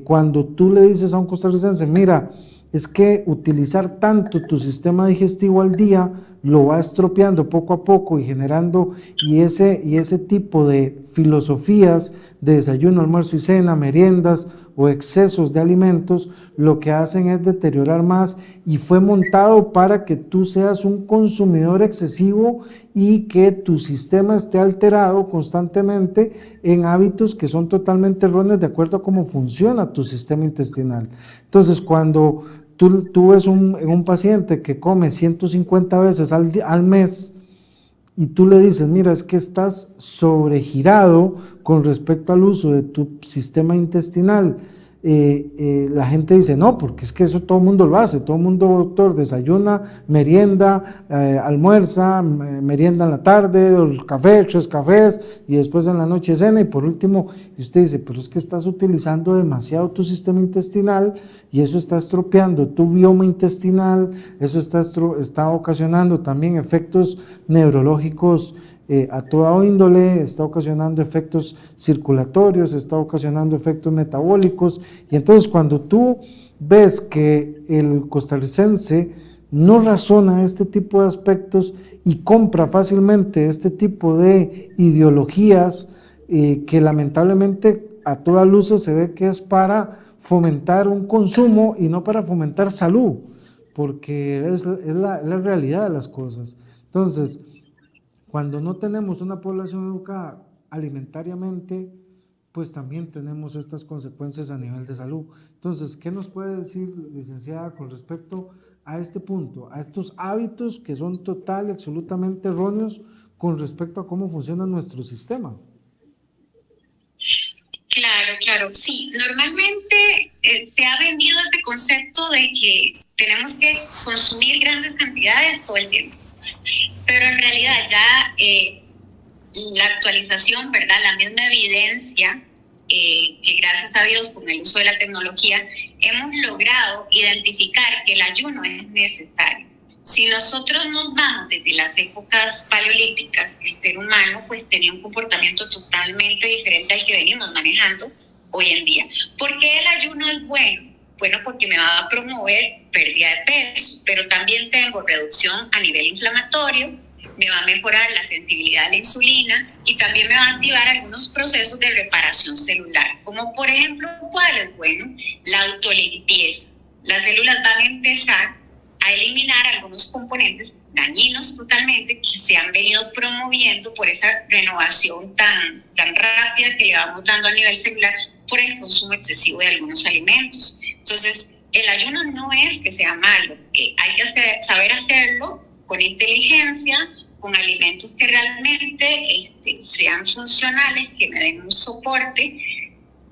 Cuando tú le dices a un costarricense, mira, es que utilizar tanto tu sistema digestivo al día lo va estropeando poco a poco y generando, y ese tipo de filosofías de desayuno, almuerzo y cena, meriendas o excesos de alimentos, lo que hacen es deteriorar más y fue montado para que tú seas un consumidor excesivo y que tu sistema esté alterado constantemente en hábitos que son totalmente erróneos de acuerdo a cómo funciona tu sistema intestinal. Entonces, cuando tú ves un paciente que come 150 veces al mes y tú le dices, mira, es que estás sobregirado con respecto al uso de tu sistema intestinal, la gente dice, no, porque es que eso todo el mundo lo hace, todo el mundo, doctor, desayuna, merienda, almuerza, merienda en la tarde, café, 3 cafés, y después en la noche cena, y por último, y usted dice, pero es que estás utilizando demasiado tu sistema intestinal, y eso está estropeando tu bioma intestinal, eso está ocasionando también efectos neurológicos a toda índole, está ocasionando efectos circulatorios, está ocasionando efectos metabólicos, y entonces cuando tú ves que el costarricense no razona este tipo de aspectos y compra fácilmente este tipo de ideologías que lamentablemente a todas luces se ve que es para fomentar un consumo y no para fomentar salud, porque es la realidad de las cosas. Entonces, cuando no tenemos una población educada alimentariamente, pues también tenemos estas consecuencias a nivel de salud. Entonces, ¿qué nos puede decir, licenciada, con respecto a este punto, a estos hábitos que son total y absolutamente erróneos con respecto a cómo funciona nuestro sistema? Claro, Claro. Sí, normalmente se ha vendido este concepto de que tenemos que consumir grandes cantidades todo el tiempo. Pero en realidad ya la actualización, ¿verdad? La misma evidencia que gracias a Dios con el uso de la tecnología hemos logrado identificar que el ayuno es necesario. Si nosotros nos vamos desde las épocas paleolíticas, el ser humano pues tenía un comportamiento totalmente diferente al que venimos manejando hoy en día. ¿Por qué el ayuno es bueno? Bueno, porque me va a promover pérdida de peso, pero también tengo reducción a nivel inflamatorio, me va a mejorar la sensibilidad a la insulina y también me va a activar algunos procesos de reparación celular, como por ejemplo, ¿cuál es bueno? La autolimpieza. Las células van a empezar a eliminar algunos componentes dañinos totalmente que se han venido promoviendo por esa renovación tan rápida que le vamos dando a nivel celular por el consumo excesivo de algunos alimentos. Entonces, el ayuno no es que sea malo, hay que saber hacerlo con inteligencia, con alimentos que realmente sean funcionales, que me den un soporte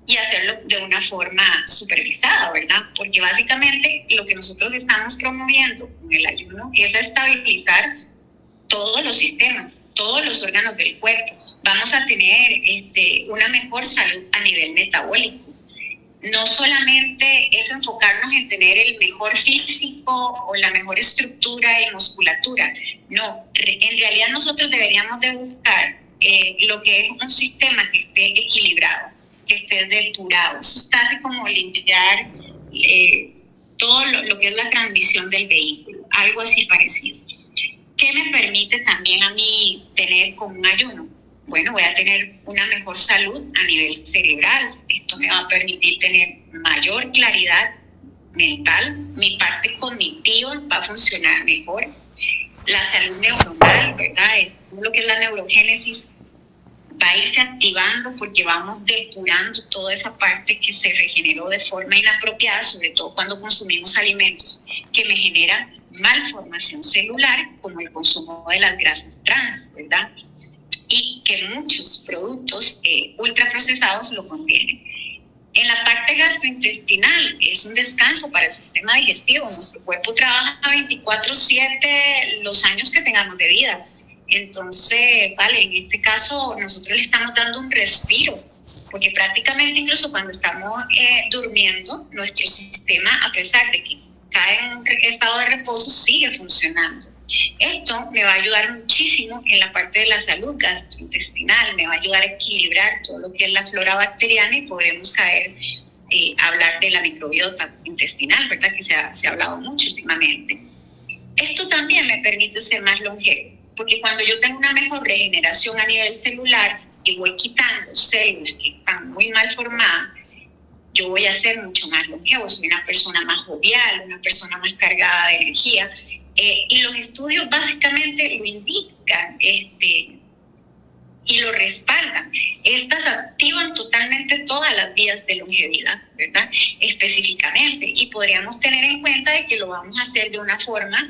y hacerlo de una forma supervisada, ¿verdad? Porque básicamente lo que nosotros estamos promoviendo con el ayuno es a estabilizar todos los sistemas, todos los órganos del cuerpo. Vamos a tener una mejor salud a nivel metabólico. No solamente es enfocarnos en tener el mejor físico o la mejor estructura y musculatura. No, en realidad nosotros deberíamos de buscar lo que es un sistema que esté equilibrado, que esté depurado. Eso está así como limpiar todo lo que es la transmisión del vehículo, algo así parecido. ¿Qué me permite también a mí tener con un ayuno? Bueno, voy a tener una mejor salud a nivel cerebral. Esto me va a permitir tener mayor claridad mental. Mi parte cognitiva va a funcionar mejor. La salud neuronal, ¿verdad? Lo que es la neurogénesis va a irse activando porque vamos depurando toda esa parte que se regeneró de forma inapropiada, sobre todo cuando consumimos alimentos que me generan malformación celular, como el consumo de las grasas trans, ¿verdad? Y que muchos productos ultraprocesados lo contienen. En la parte gastrointestinal es un descanso para el sistema digestivo. Nuestro cuerpo trabaja 24/7 los años que tengamos de vida. Entonces, vale, en este caso nosotros le estamos dando un respiro, porque prácticamente incluso cuando estamos durmiendo, nuestro sistema, a pesar de que cae en un estado de reposo, sigue funcionando. Esto me va a ayudar muchísimo en la parte de la salud gastrointestinal, me va a ayudar a equilibrar todo lo que es la flora bacteriana y podremos hablar de la microbiota intestinal, ¿verdad? Que se ha hablado mucho últimamente. Esto también me permite ser más longevo, porque cuando yo tengo una mejor regeneración a nivel celular y voy quitando células que están muy mal formadas, yo voy a ser mucho más longevo, soy una persona más jovial, una persona más cargada de energía. Y los estudios básicamente lo indican y lo respaldan. Estas activan totalmente todas las vías de longevidad, ¿verdad? Específicamente. Y podríamos tener en cuenta de que lo vamos a hacer de una forma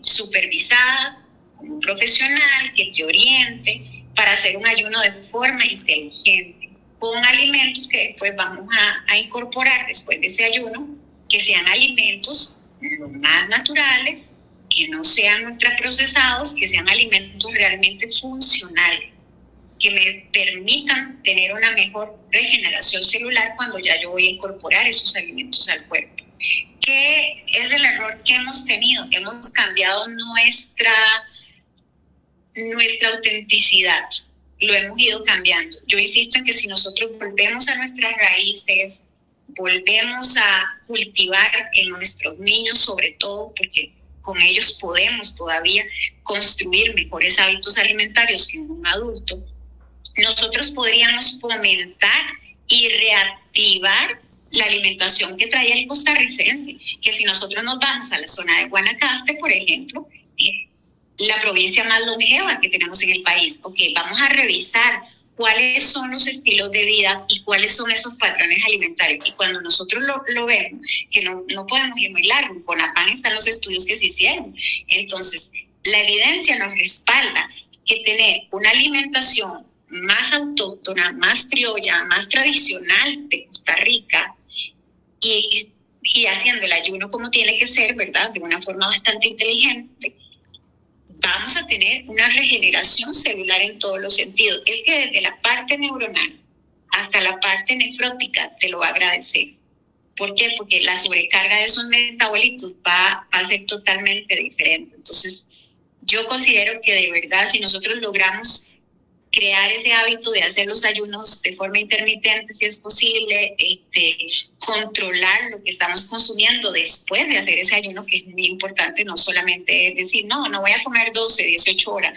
supervisada, con un profesional que te oriente para hacer un ayuno de forma inteligente, con alimentos que después vamos a incorporar después de ese ayuno, que sean alimentos lo más naturales, que no sean ultraprocesados, que sean alimentos realmente funcionales, que me permitan tener una mejor regeneración celular cuando ya yo voy a incorporar esos alimentos al cuerpo. ¿Qué es el error que hemos tenido? Hemos cambiado nuestra autenticidad, lo hemos ido cambiando. Yo insisto en que si nosotros volvemos a nuestras raíces, volvemos a cultivar en nuestros niños, sobre todo porque con ellos podemos todavía construir mejores hábitos alimentarios que en un adulto, nosotros podríamos fomentar y reactivar la alimentación que traía el costarricense, que si nosotros nos vamos a la zona de Guanacaste, por ejemplo, la provincia más longeva que tenemos en el país, vamos a revisar cuáles son los estilos de vida y cuáles son esos patrones alimentarios. Y cuando nosotros lo vemos, que no podemos ir muy largo, con CONAPAN están los estudios que se hicieron. Entonces, la evidencia nos respalda que tener una alimentación más autóctona, más criolla, más tradicional de Costa Rica y haciendo el ayuno como tiene que ser, ¿verdad? De una forma bastante inteligente, vamos a tener una regeneración celular en todos los sentidos. Es que desde la parte neuronal hasta la parte nefrótica te lo va a agradecer. ¿Por qué? Porque la sobrecarga de esos metabolitos va a ser totalmente diferente. Entonces, yo considero que de verdad, si nosotros logramos crear ese hábito de hacer los ayunos de forma intermitente, si es posible, controlar lo que estamos consumiendo después de hacer ese ayuno, que es muy importante, no solamente decir, no voy a comer 12, 18 horas,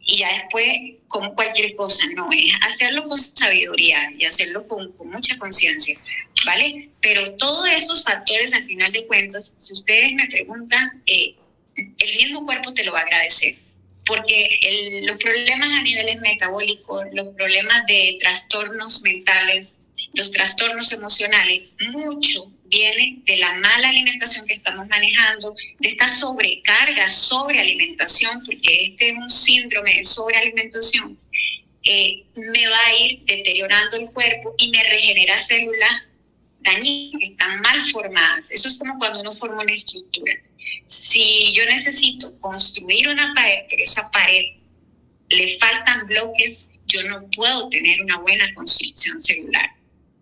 y ya después como cualquier cosa, no, es hacerlo con sabiduría y hacerlo con mucha conciencia, ¿vale? Pero todos estos factores, al final de cuentas, si ustedes me preguntan, el mismo cuerpo te lo va a agradecer, porque los problemas a niveles metabólicos, los problemas de trastornos mentales, los trastornos emocionales, mucho viene de la mala alimentación que estamos manejando, de esta sobrecarga, sobrealimentación, porque este es un síndrome de sobrealimentación, me va a ir deteriorando el cuerpo y me regenera células dañinas que están mal formadas. Eso es como cuando uno forma una estructura. Si yo necesito construir una pared, pero esa pared le faltan bloques, yo no puedo tener una buena construcción celular.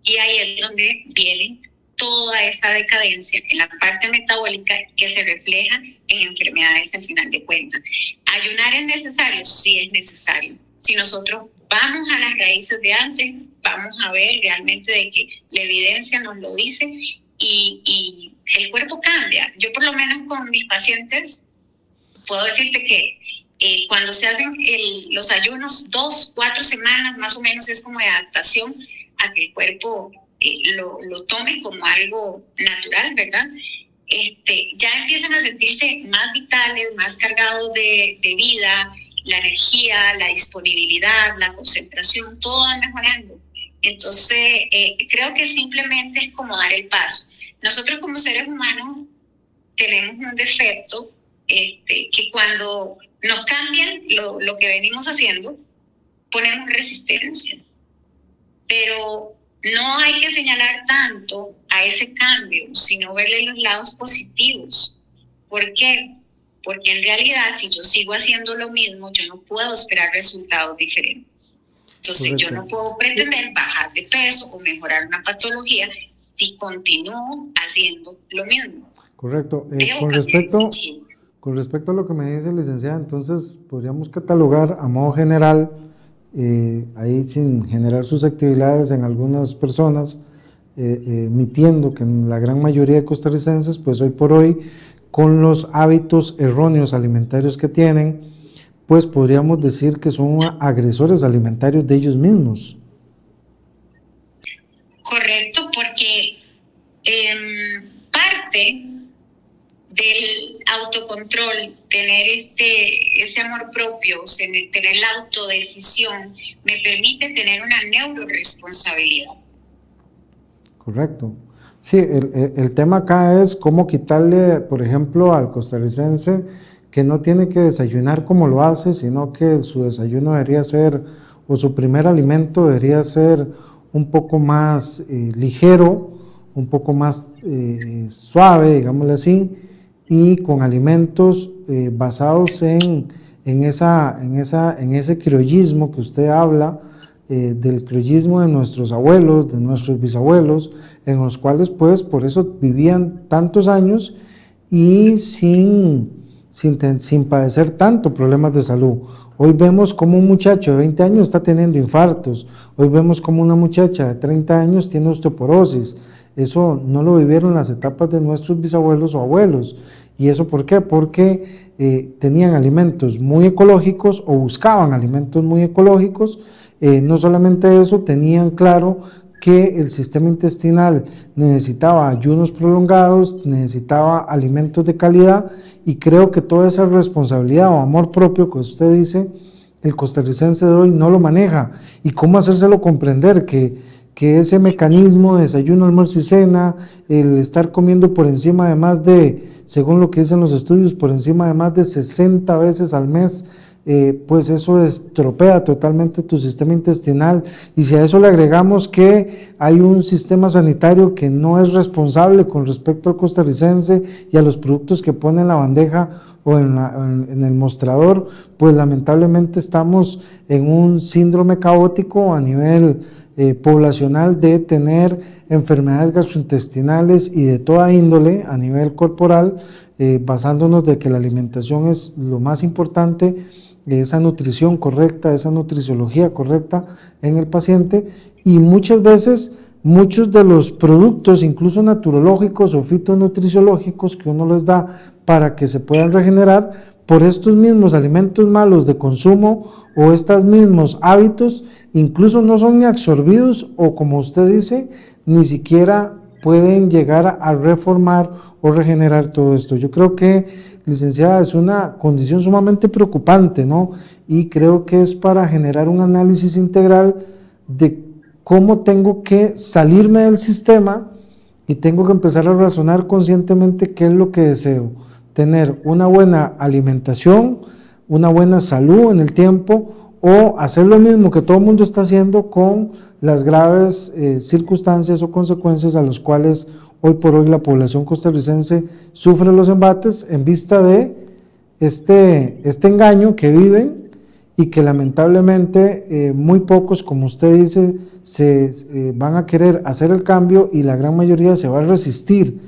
Y ahí es donde viene toda esta decadencia en la parte metabólica que se refleja en enfermedades al final de cuentas. ¿Ayunar es necesario? Sí, es necesario. Si nosotros vamos a las raíces de antes, vamos a ver realmente de que la evidencia nos lo dice y el cuerpo cambia. Yo por lo menos con mis pacientes puedo decirte que cuando se hacen los ayunos 2-4 semanas más o menos es como de adaptación a que el cuerpo lo tome como algo natural, ¿verdad? Ya empiezan a sentirse más vitales, más cargados de vida, la energía, la disponibilidad, la concentración, todo va mejorando. Entonces, creo que simplemente es como dar el paso. Nosotros como seres humanos tenemos un defecto que cuando nos cambian lo que venimos haciendo, ponemos resistencia. Pero no hay que señalar tanto a ese cambio, sino verle los lados positivos. ¿Por qué? Porque en realidad, si yo sigo haciendo lo mismo, yo no puedo esperar resultados diferentes. Entonces, Correcto. yo no puedo pretender bajar de peso o mejorar una patología si continúo haciendo lo mismo. Correcto. Debo Con cambiar respecto, ese chip. con respecto a lo que me dice licenciada, entonces podríamos catalogar a modo general, ahí sin generar susceptibilidades en algunas personas, admitiendo que en la gran mayoría de costarricenses, pues hoy por hoy, con los hábitos erróneos alimentarios que tienen, pues podríamos decir que son agresores alimentarios de ellos mismos. Correcto, porque parte del autocontrol, tener ese amor propio, tener la autodecisión, me permite tener una neuroresponsabilidad. Correcto. Sí, el tema acá es cómo quitarle, por ejemplo, al costarricense que no tiene que desayunar como lo hace, sino que su desayuno debería ser, o su primer alimento debería ser un poco más ligero, un poco más suave, digámoslo así, y con alimentos basados en ese criollismo que usted habla, del criollismo de nuestros abuelos, de nuestros bisabuelos, en los cuales pues por eso vivían tantos años y sin padecer tanto problemas de salud. Hoy vemos como un muchacho de 20 años está teniendo infartos, hoy vemos como una muchacha de 30 años tiene osteoporosis. Eso no lo vivieron las etapas de nuestros bisabuelos o abuelos. ¿Y eso por qué? Porque tenían alimentos muy ecológicos o buscaban alimentos muy ecológicos. No solamente eso, tenían claro que el sistema intestinal necesitaba ayunos prolongados, necesitaba alimentos de calidad, y creo que toda esa responsabilidad o amor propio que usted dice, el costarricense de hoy no lo maneja. ¿Y cómo hacérselo comprender? Que ese mecanismo de desayuno, almuerzo y cena, el estar comiendo por encima de más de, según lo que dicen los estudios, por encima de más de 60 veces al mes, pues eso estropea totalmente tu sistema intestinal, y si a eso le agregamos que hay un sistema sanitario que no es responsable con respecto al costarricense y a los productos que pone en la bandeja o en el mostrador, pues lamentablemente estamos en un síndrome caótico a nivel poblacional de tener enfermedades gastrointestinales y de toda índole a nivel corporal, basándonos de que la alimentación es lo más importante, esa nutrición correcta, esa nutriciología correcta en el paciente, y muchas veces muchos de los productos, incluso naturológicos o fitonutriciológicos que uno les da para que se puedan regenerar, por estos mismos alimentos malos de consumo o estos mismos hábitos, incluso no son ni absorbidos o, como usted dice, ni siquiera pueden llegar a reformar o regenerar todo esto. Yo creo que, licenciada, es una condición sumamente preocupante, ¿no? Y creo que es para generar un análisis integral de cómo tengo que salirme del sistema y tengo que empezar a razonar conscientemente qué es lo que deseo. Tener una buena alimentación, una buena salud en el tiempo, o hacer lo mismo que todo el mundo está haciendo con las graves circunstancias o consecuencias a las cuales hoy por hoy la población costarricense sufre los embates en vista de este engaño que viven, y que lamentablemente muy pocos, como usted dice, se van a querer hacer el cambio, y la gran mayoría se va a resistir,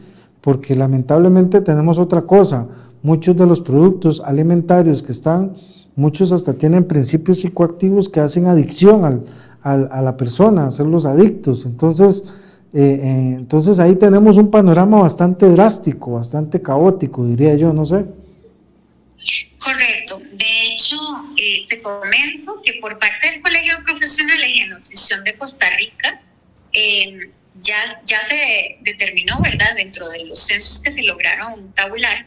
porque lamentablemente tenemos otra cosa: muchos de los productos alimentarios que están, muchos hasta tienen principios psicoactivos que hacen adicción a la persona, hacerlos adictos. Entonces ahí tenemos un panorama bastante drástico, bastante caótico, diría yo, no sé. Correcto. De hecho, te comento que por parte del Colegio de Profesionales en Nutrición de Costa Rica, ya se determinó, ¿verdad?, dentro de los censos que se lograron tabular,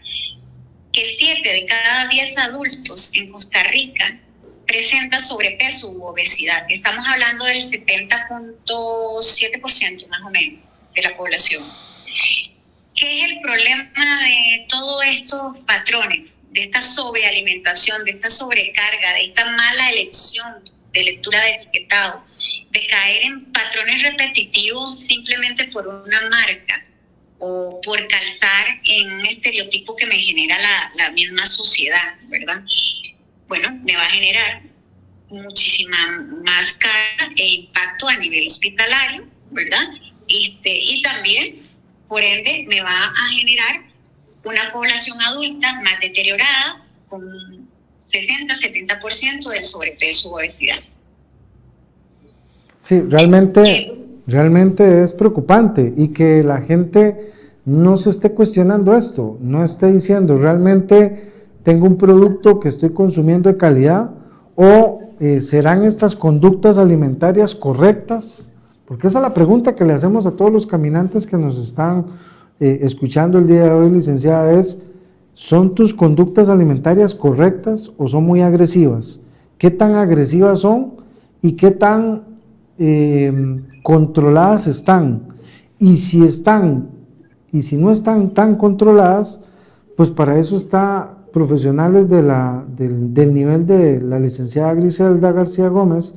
que 7 de cada 10 adultos en Costa Rica presenta sobrepeso u obesidad. Estamos hablando del 70.7% más o menos de la población. ¿Qué es el problema de todos estos patrones, de esta sobrealimentación, de esta sobrecarga, de esta mala elección de lectura de etiquetado, de caer en patrones repetitivos simplemente por una marca o por calzar en un estereotipo que me genera la misma sociedad, ¿verdad? Bueno, me va a generar muchísima más carga e impacto a nivel hospitalario, ¿verdad? Y también, por ende, me va a generar una población adulta más deteriorada con 60-70% del sobrepeso u obesidad. Sí, realmente es preocupante, y que la gente no se esté cuestionando esto, no esté diciendo realmente tengo un producto que estoy consumiendo de calidad, o serán estas conductas alimentarias correctas, porque esa es la pregunta que le hacemos a todos los caminantes que nos están escuchando el día de hoy, licenciada, es: ¿son tus conductas alimentarias correctas o son muy agresivas? ¿Qué tan agresivas son y qué tan controladas están? Y si no están tan controladas, pues para eso está profesionales del nivel de la licenciada Griselda García Gómez,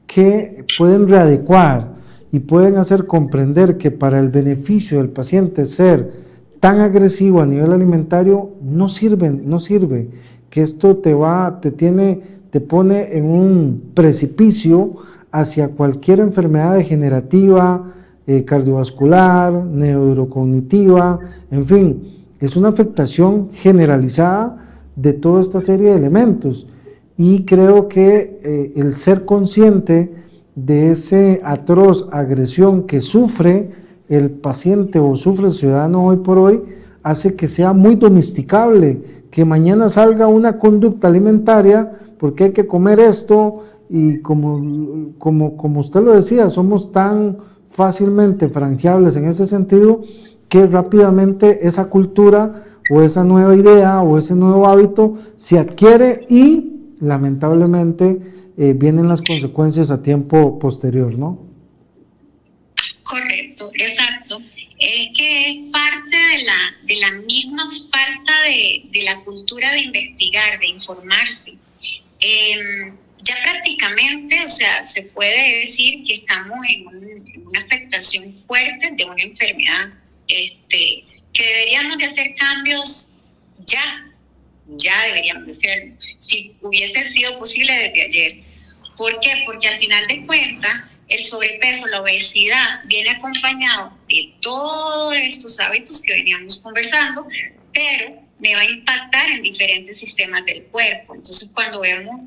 que pueden readecuar y pueden hacer comprender que para el beneficio del paciente ser tan agresivo a nivel alimentario no sirve, que esto te pone en un precipicio hacia cualquier enfermedad degenerativa, cardiovascular, neurocognitiva, en fin, es una afectación generalizada de toda esta serie de elementos. Y creo que el ser consciente de esa atroz agresión que sufre el paciente o sufre el ciudadano hoy por hoy, hace que sea muy domesticable, que mañana salga una conducta alimentaria porque hay que comer esto, y como usted lo decía, somos tan fácilmente franjeables en ese sentido, que rápidamente esa cultura o esa nueva idea o ese nuevo hábito se adquiere, y lamentablemente vienen las consecuencias a tiempo posterior, ¿no? Correcto, exacto. Es que es parte de la misma falta de la cultura de investigar, de informarse, Ya prácticamente, o sea, se puede decir que estamos en una afectación fuerte de una enfermedad, que deberíamos de hacer cambios ya deberíamos de hacerlo, si hubiese sido posible desde ayer. ¿Por qué? Porque al final de cuentas, el sobrepeso, la obesidad, viene acompañado de todos estos hábitos que veníamos conversando, pero me va a impactar en diferentes sistemas del cuerpo. Entonces, cuando vemos,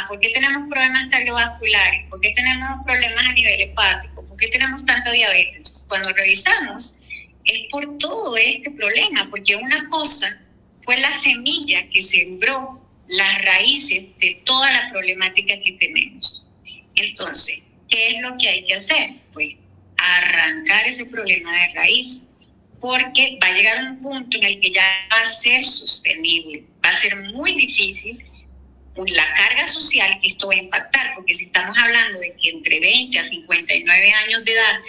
¿por qué tenemos problemas cardiovasculares? ¿Por qué tenemos problemas a nivel hepático? ¿Por qué tenemos tanta diabetes? Entonces, cuando revisamos, es por todo este problema, porque una cosa fue la semilla que sembró las raíces de toda la problemática que tenemos. Entonces, ¿qué es lo que hay que hacer? Pues arrancar ese problema de raíz, porque va a llegar un punto en el que ya va a ser sostenible, va a ser muy difícil la carga social que esto va a impactar, porque si estamos hablando de que entre 20 a 59 años de edad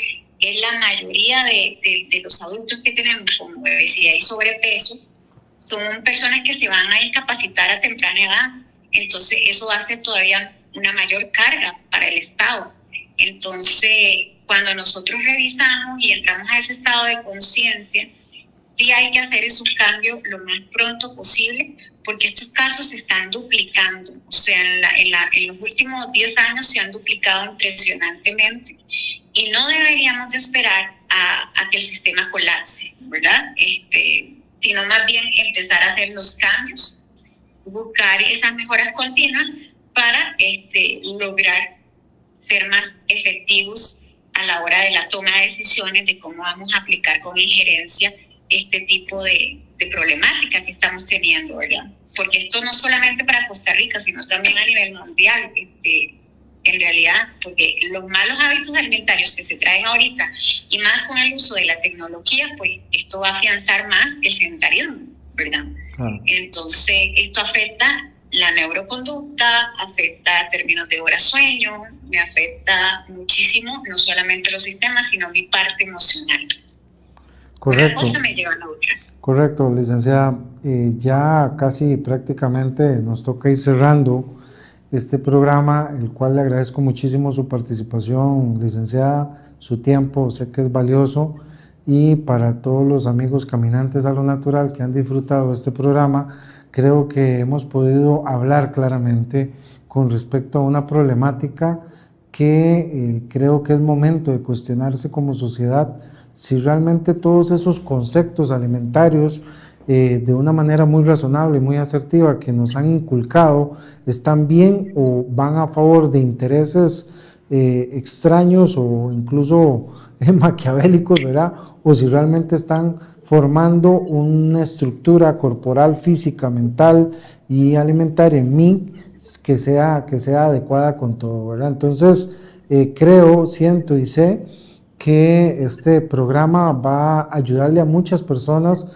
es la mayoría de los adultos que tenemos con obesidad y sobrepeso, son personas que se van a incapacitar a temprana edad. Entonces eso va a ser todavía una mayor carga para el Estado. Entonces, cuando nosotros revisamos y entramos a ese estado de conciencia, sí hay que hacer esos cambios lo más pronto posible, porque estos casos se están duplicando. O sea, en los últimos 10 años se han duplicado impresionantemente y no deberíamos de esperar a que el sistema colapse, ¿verdad? Sino más bien empezar a hacer los cambios, buscar esas mejoras continuas para lograr ser más efectivos a la hora de la toma de decisiones de cómo vamos a aplicar con injerencia este tipo de problemática que estamos teniendo, ¿verdad? Porque esto no solamente para Costa Rica, sino también a nivel mundial, en realidad, porque los malos hábitos alimentarios que se traen ahorita, y más con el uso de la tecnología, pues esto va a afianzar más el sedentarismo, ¿verdad? Entonces, esto afecta la neuroconducta, afecta términos de hora-sueño, me afecta muchísimo, no solamente los sistemas, sino mi parte emocional. Correcto. Una cosa me lleva a la otra. Correcto, licenciada. Ya casi prácticamente nos toca ir cerrando este programa, el cual le agradezco muchísimo su participación, licenciada, su tiempo, sé que es valioso, y para todos los amigos caminantes a lo natural que han disfrutado de este programa, creo que hemos podido hablar claramente con respecto a una problemática que creo que es momento de cuestionarse como sociedad si realmente todos esos conceptos alimentarios de una manera muy razonable y muy asertiva que nos han inculcado están bien o van a favor de intereses extraños o incluso maquiavélicos, ¿verdad? O si realmente están formando una estructura corporal, física, mental y alimentaria en mí que sea adecuada con todo, ¿verdad? Entonces, creo, siento y sé que este programa va a ayudarle a muchas personas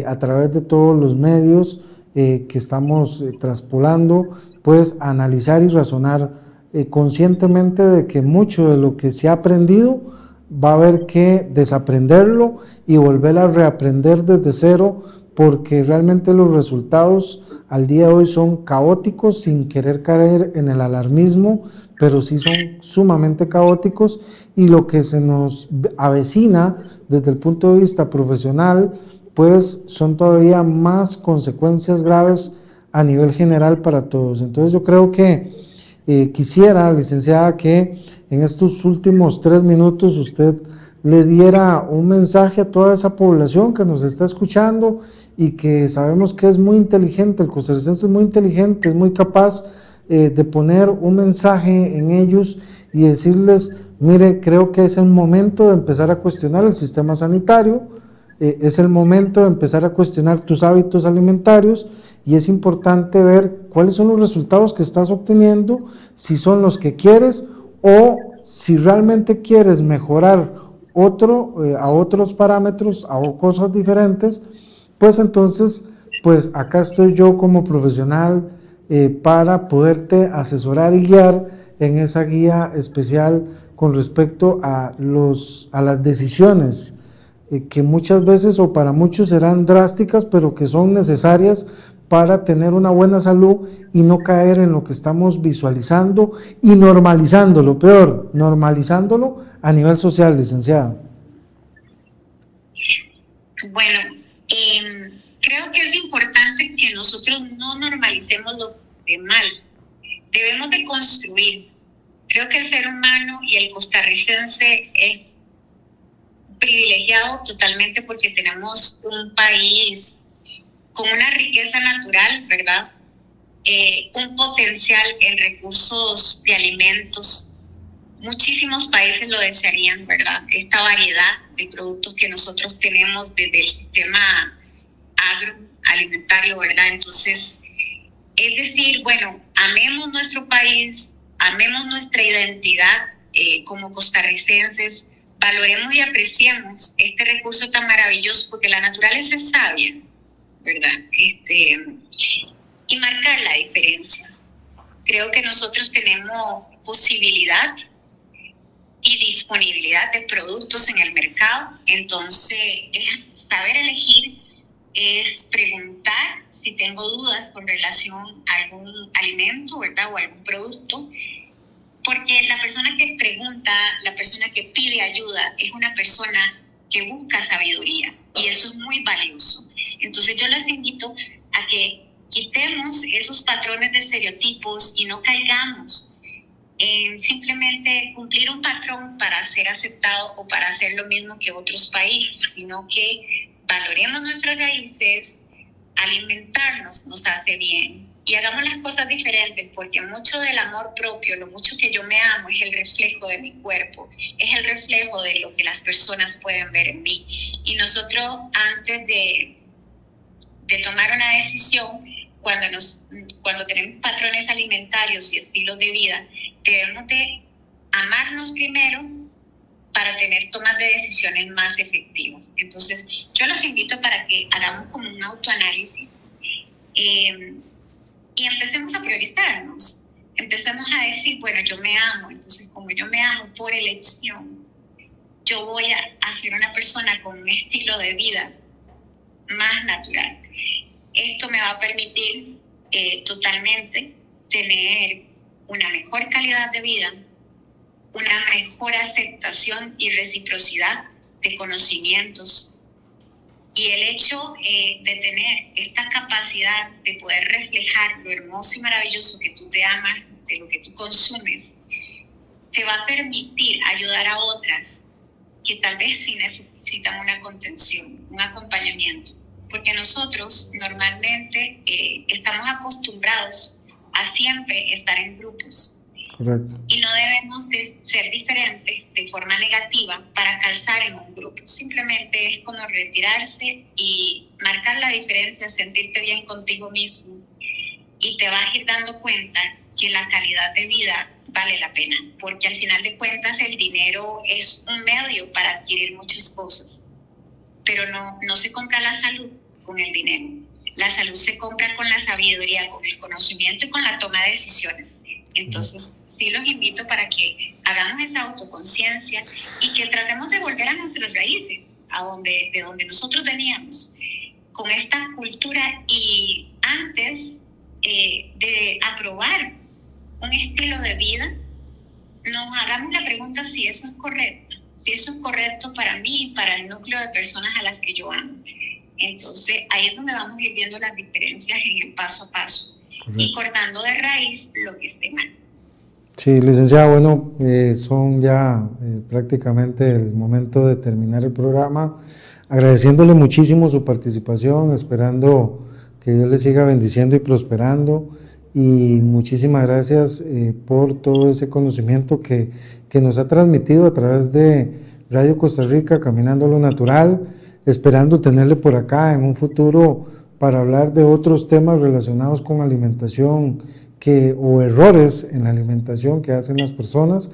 a través de todos los medios que estamos traspolando, pues a analizar y razonar conscientemente de que mucho de lo que se ha aprendido va a haber que desaprenderlo y volver a reaprender desde cero, porque realmente los resultados al día de hoy son caóticos, sin querer caer en el alarmismo, pero sí son sumamente caóticos, y lo que se nos avecina desde el punto de vista profesional, pues son todavía más consecuencias graves a nivel general para todos. Entonces yo creo que quisiera, licenciada, que en estos últimos 3 minutos usted le diera un mensaje a toda esa población que nos está escuchando y que sabemos que es muy inteligente, el costarricense es muy inteligente, es muy capaz de poner un mensaje en ellos y decirles, mire, creo que es el momento de empezar a cuestionar el sistema sanitario, es el momento de empezar a cuestionar tus hábitos alimentarios, y es importante ver cuáles son los resultados que estás obteniendo, si son los que quieres o si realmente quieres mejorar a otros parámetros, a cosas diferentes, pues entonces, pues acá estoy yo como profesional para poderte asesorar y guiar en esa guía especial con respecto a las decisiones que muchas veces o para muchos serán drásticas, pero que son necesarias para tener una buena salud y no caer en lo que estamos visualizando y normalizándolo, peor, normalizándolo a nivel social, licenciada? Bueno, creo que es importante que nosotros no normalicemos lo de mal. Debemos de construir. Creo que el ser humano y el costarricense es privilegiado totalmente porque tenemos un país con una riqueza natural, ¿verdad? Un potencial en recursos de alimentos. Muchísimos países lo desearían, ¿verdad? Esta variedad de productos que nosotros tenemos desde el sistema agroalimentario, ¿verdad? Entonces, es decir, bueno, amemos nuestro país, amemos nuestra identidad como costarricenses, valoremos y apreciemos este recurso tan maravilloso, porque la naturaleza es sabia, ¿verdad? Y marcar la diferencia. Creo que nosotros tenemos posibilidad y disponibilidad de productos en el mercado, entonces es saber elegir, es preguntar si tengo dudas con relación a algún alimento, ¿verdad? O algún producto, porque la persona que pregunta, la persona que pide ayuda, es una persona que busca sabiduría y eso es muy valioso. Entonces yo les invito a que quitemos esos patrones de estereotipos y no caigamos en simplemente cumplir un patrón para ser aceptado o para hacer lo mismo que otros países, sino que valoremos nuestras raíces, alimentarnos nos hace bien y hagamos las cosas diferentes, porque mucho del amor propio, lo mucho que yo me amo, es el reflejo de mi cuerpo, es el reflejo de lo que las personas pueden ver en mí. Y nosotros, antes de tomar una decisión, cuando tenemos patrones alimentarios y estilos de vida, debemos de amarnos primero para tener tomas de decisiones más efectivas. Entonces, yo los invito para que hagamos como un autoanálisis y empecemos a priorizarnos. Empecemos a decir, bueno, yo me amo, entonces como yo me amo por elección, yo voy a ser una persona con un estilo de vida más natural. Esto me va a permitir totalmente tener una mejor calidad de vida, una mejor aceptación y reciprocidad de conocimientos. Y el hecho de tener esta capacidad de poder reflejar lo hermoso y maravilloso que tú te amas, de lo que tú consumes, te va a permitir ayudar a otras que tal vez sí necesitan una contención, un acompañamiento. Porque nosotros normalmente estamos acostumbrados a siempre estar en grupos. Correcto. Y no debemos de ser diferentes de forma negativa para calzar en un grupo. Simplemente es como retirarse y marcar la diferencia, sentirte bien contigo mismo. Y te vas a ir dando cuenta que la calidad de vida vale la pena. Porque al final de cuentas el dinero es un medio para adquirir muchas cosas. Pero no se compra la salud con el dinero. La salud se compra con la sabiduría, con el conocimiento y con la toma de decisiones. Entonces, sí los invito para que hagamos esa autoconciencia y que tratemos de volver a nuestras raíces, de donde nosotros veníamos, con esta cultura y antes de aprobar un estilo de vida, nos hagamos la pregunta si eso es correcto para mí y para el núcleo de personas a las que yo amo. Entonces, ahí es donde vamos a ir viendo las diferencias en el paso a paso. Correcto. Y cortando de raíz lo que esté mal. Sí, licenciada, bueno, son ya prácticamente el momento de terminar el programa, agradeciéndole muchísimo su participación, esperando que Dios le siga bendiciendo y prosperando, y muchísimas gracias por todo ese conocimiento que nos ha transmitido a través de Radio Costa Rica, Caminando a lo Natural, esperando tenerle por acá en un futuro para hablar de otros temas relacionados con alimentación o errores en la alimentación que hacen las personas.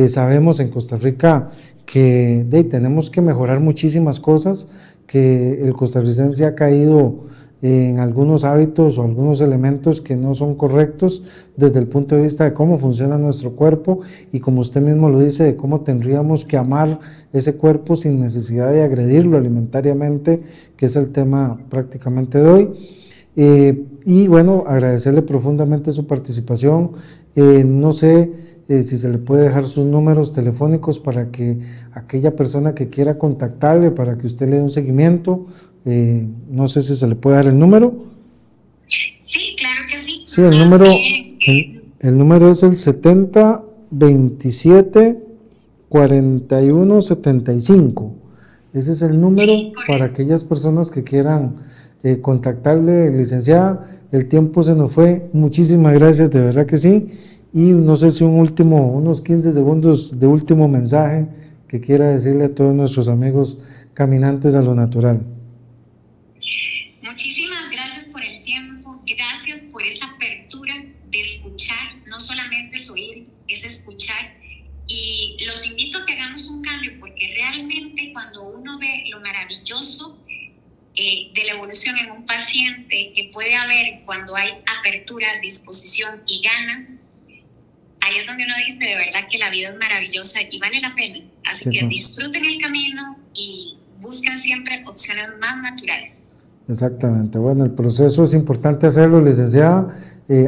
Sabemos en Costa Rica que tenemos que mejorar muchísimas cosas, que el costarricense ha caído en algunos hábitos o algunos elementos que no son correctos desde el punto de vista de cómo funciona nuestro cuerpo y, como usted mismo lo dice, de cómo tendríamos que amar ese cuerpo sin necesidad de agredirlo alimentariamente, que es el tema prácticamente de hoy. Y bueno, agradecerle profundamente su participación. No sé si se le puede dejar sus números telefónicos para que aquella persona que quiera contactarle, para que usted le dé un seguimiento, no sé si se le puede dar el número. Sí, claro que sí. Sí, el número es el 70 27 41 75. Ese es el número para aquellas personas que quieran contactarle, licenciada. El tiempo se nos fue. Muchísimas gracias, de verdad que sí. Y no sé si unos 15 segundos de último mensaje que quiera decirle a todos nuestros amigos caminantes a lo natural. Muchísimas gracias por el tiempo, gracias por esa apertura de escuchar, no solamente es oír, es escuchar. Y los invito a que hagamos un cambio, porque realmente cuando uno ve lo maravilloso de la evolución en un paciente que puede haber cuando hay apertura, disposición y ganas, ahí es donde uno dice de verdad que la vida es maravillosa y vale la pena. Así que disfruten el camino y busquen siempre opciones más naturales. Exactamente. Bueno, el proceso es importante hacerlo, licenciada.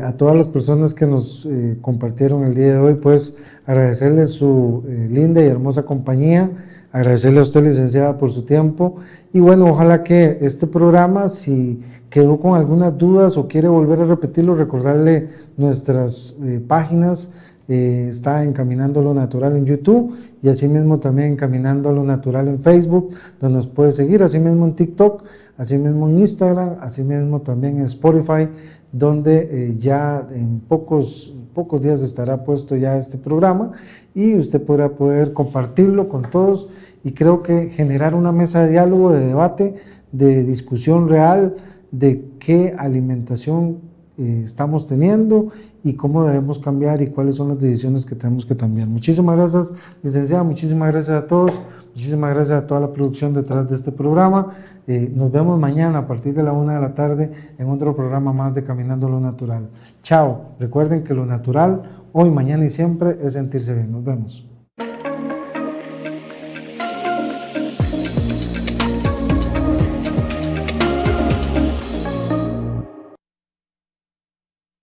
A todas las personas que nos compartieron el día de hoy, pues agradecerles su linda y hermosa compañía, agradecerle a usted, licenciada, por su tiempo, y bueno, ojalá que este programa, si quedó con algunas dudas o quiere volver a repetirlo, recordarle nuestras páginas. Está en Caminando a lo Natural en YouTube y asimismo también en Caminando a lo Natural en Facebook, donde nos puede seguir, asimismo en TikTok, asimismo en Instagram, asimismo también en Spotify, donde ya en pocos días estará puesto ya este programa y usted podrá poder compartirlo con todos y creo que generar una mesa de diálogo, de debate, de discusión real de qué alimentación estamos teniendo y cómo debemos cambiar y cuáles son las decisiones que tenemos que cambiar. Muchísimas gracias, licenciada, muchísimas gracias a todos, muchísimas gracias a toda la producción detrás de este programa. Nos vemos mañana a partir de la 1 de la tarde en otro programa más de Caminando lo Natural. Chao, recuerden que lo natural hoy, mañana y siempre es sentirse bien. Nos vemos.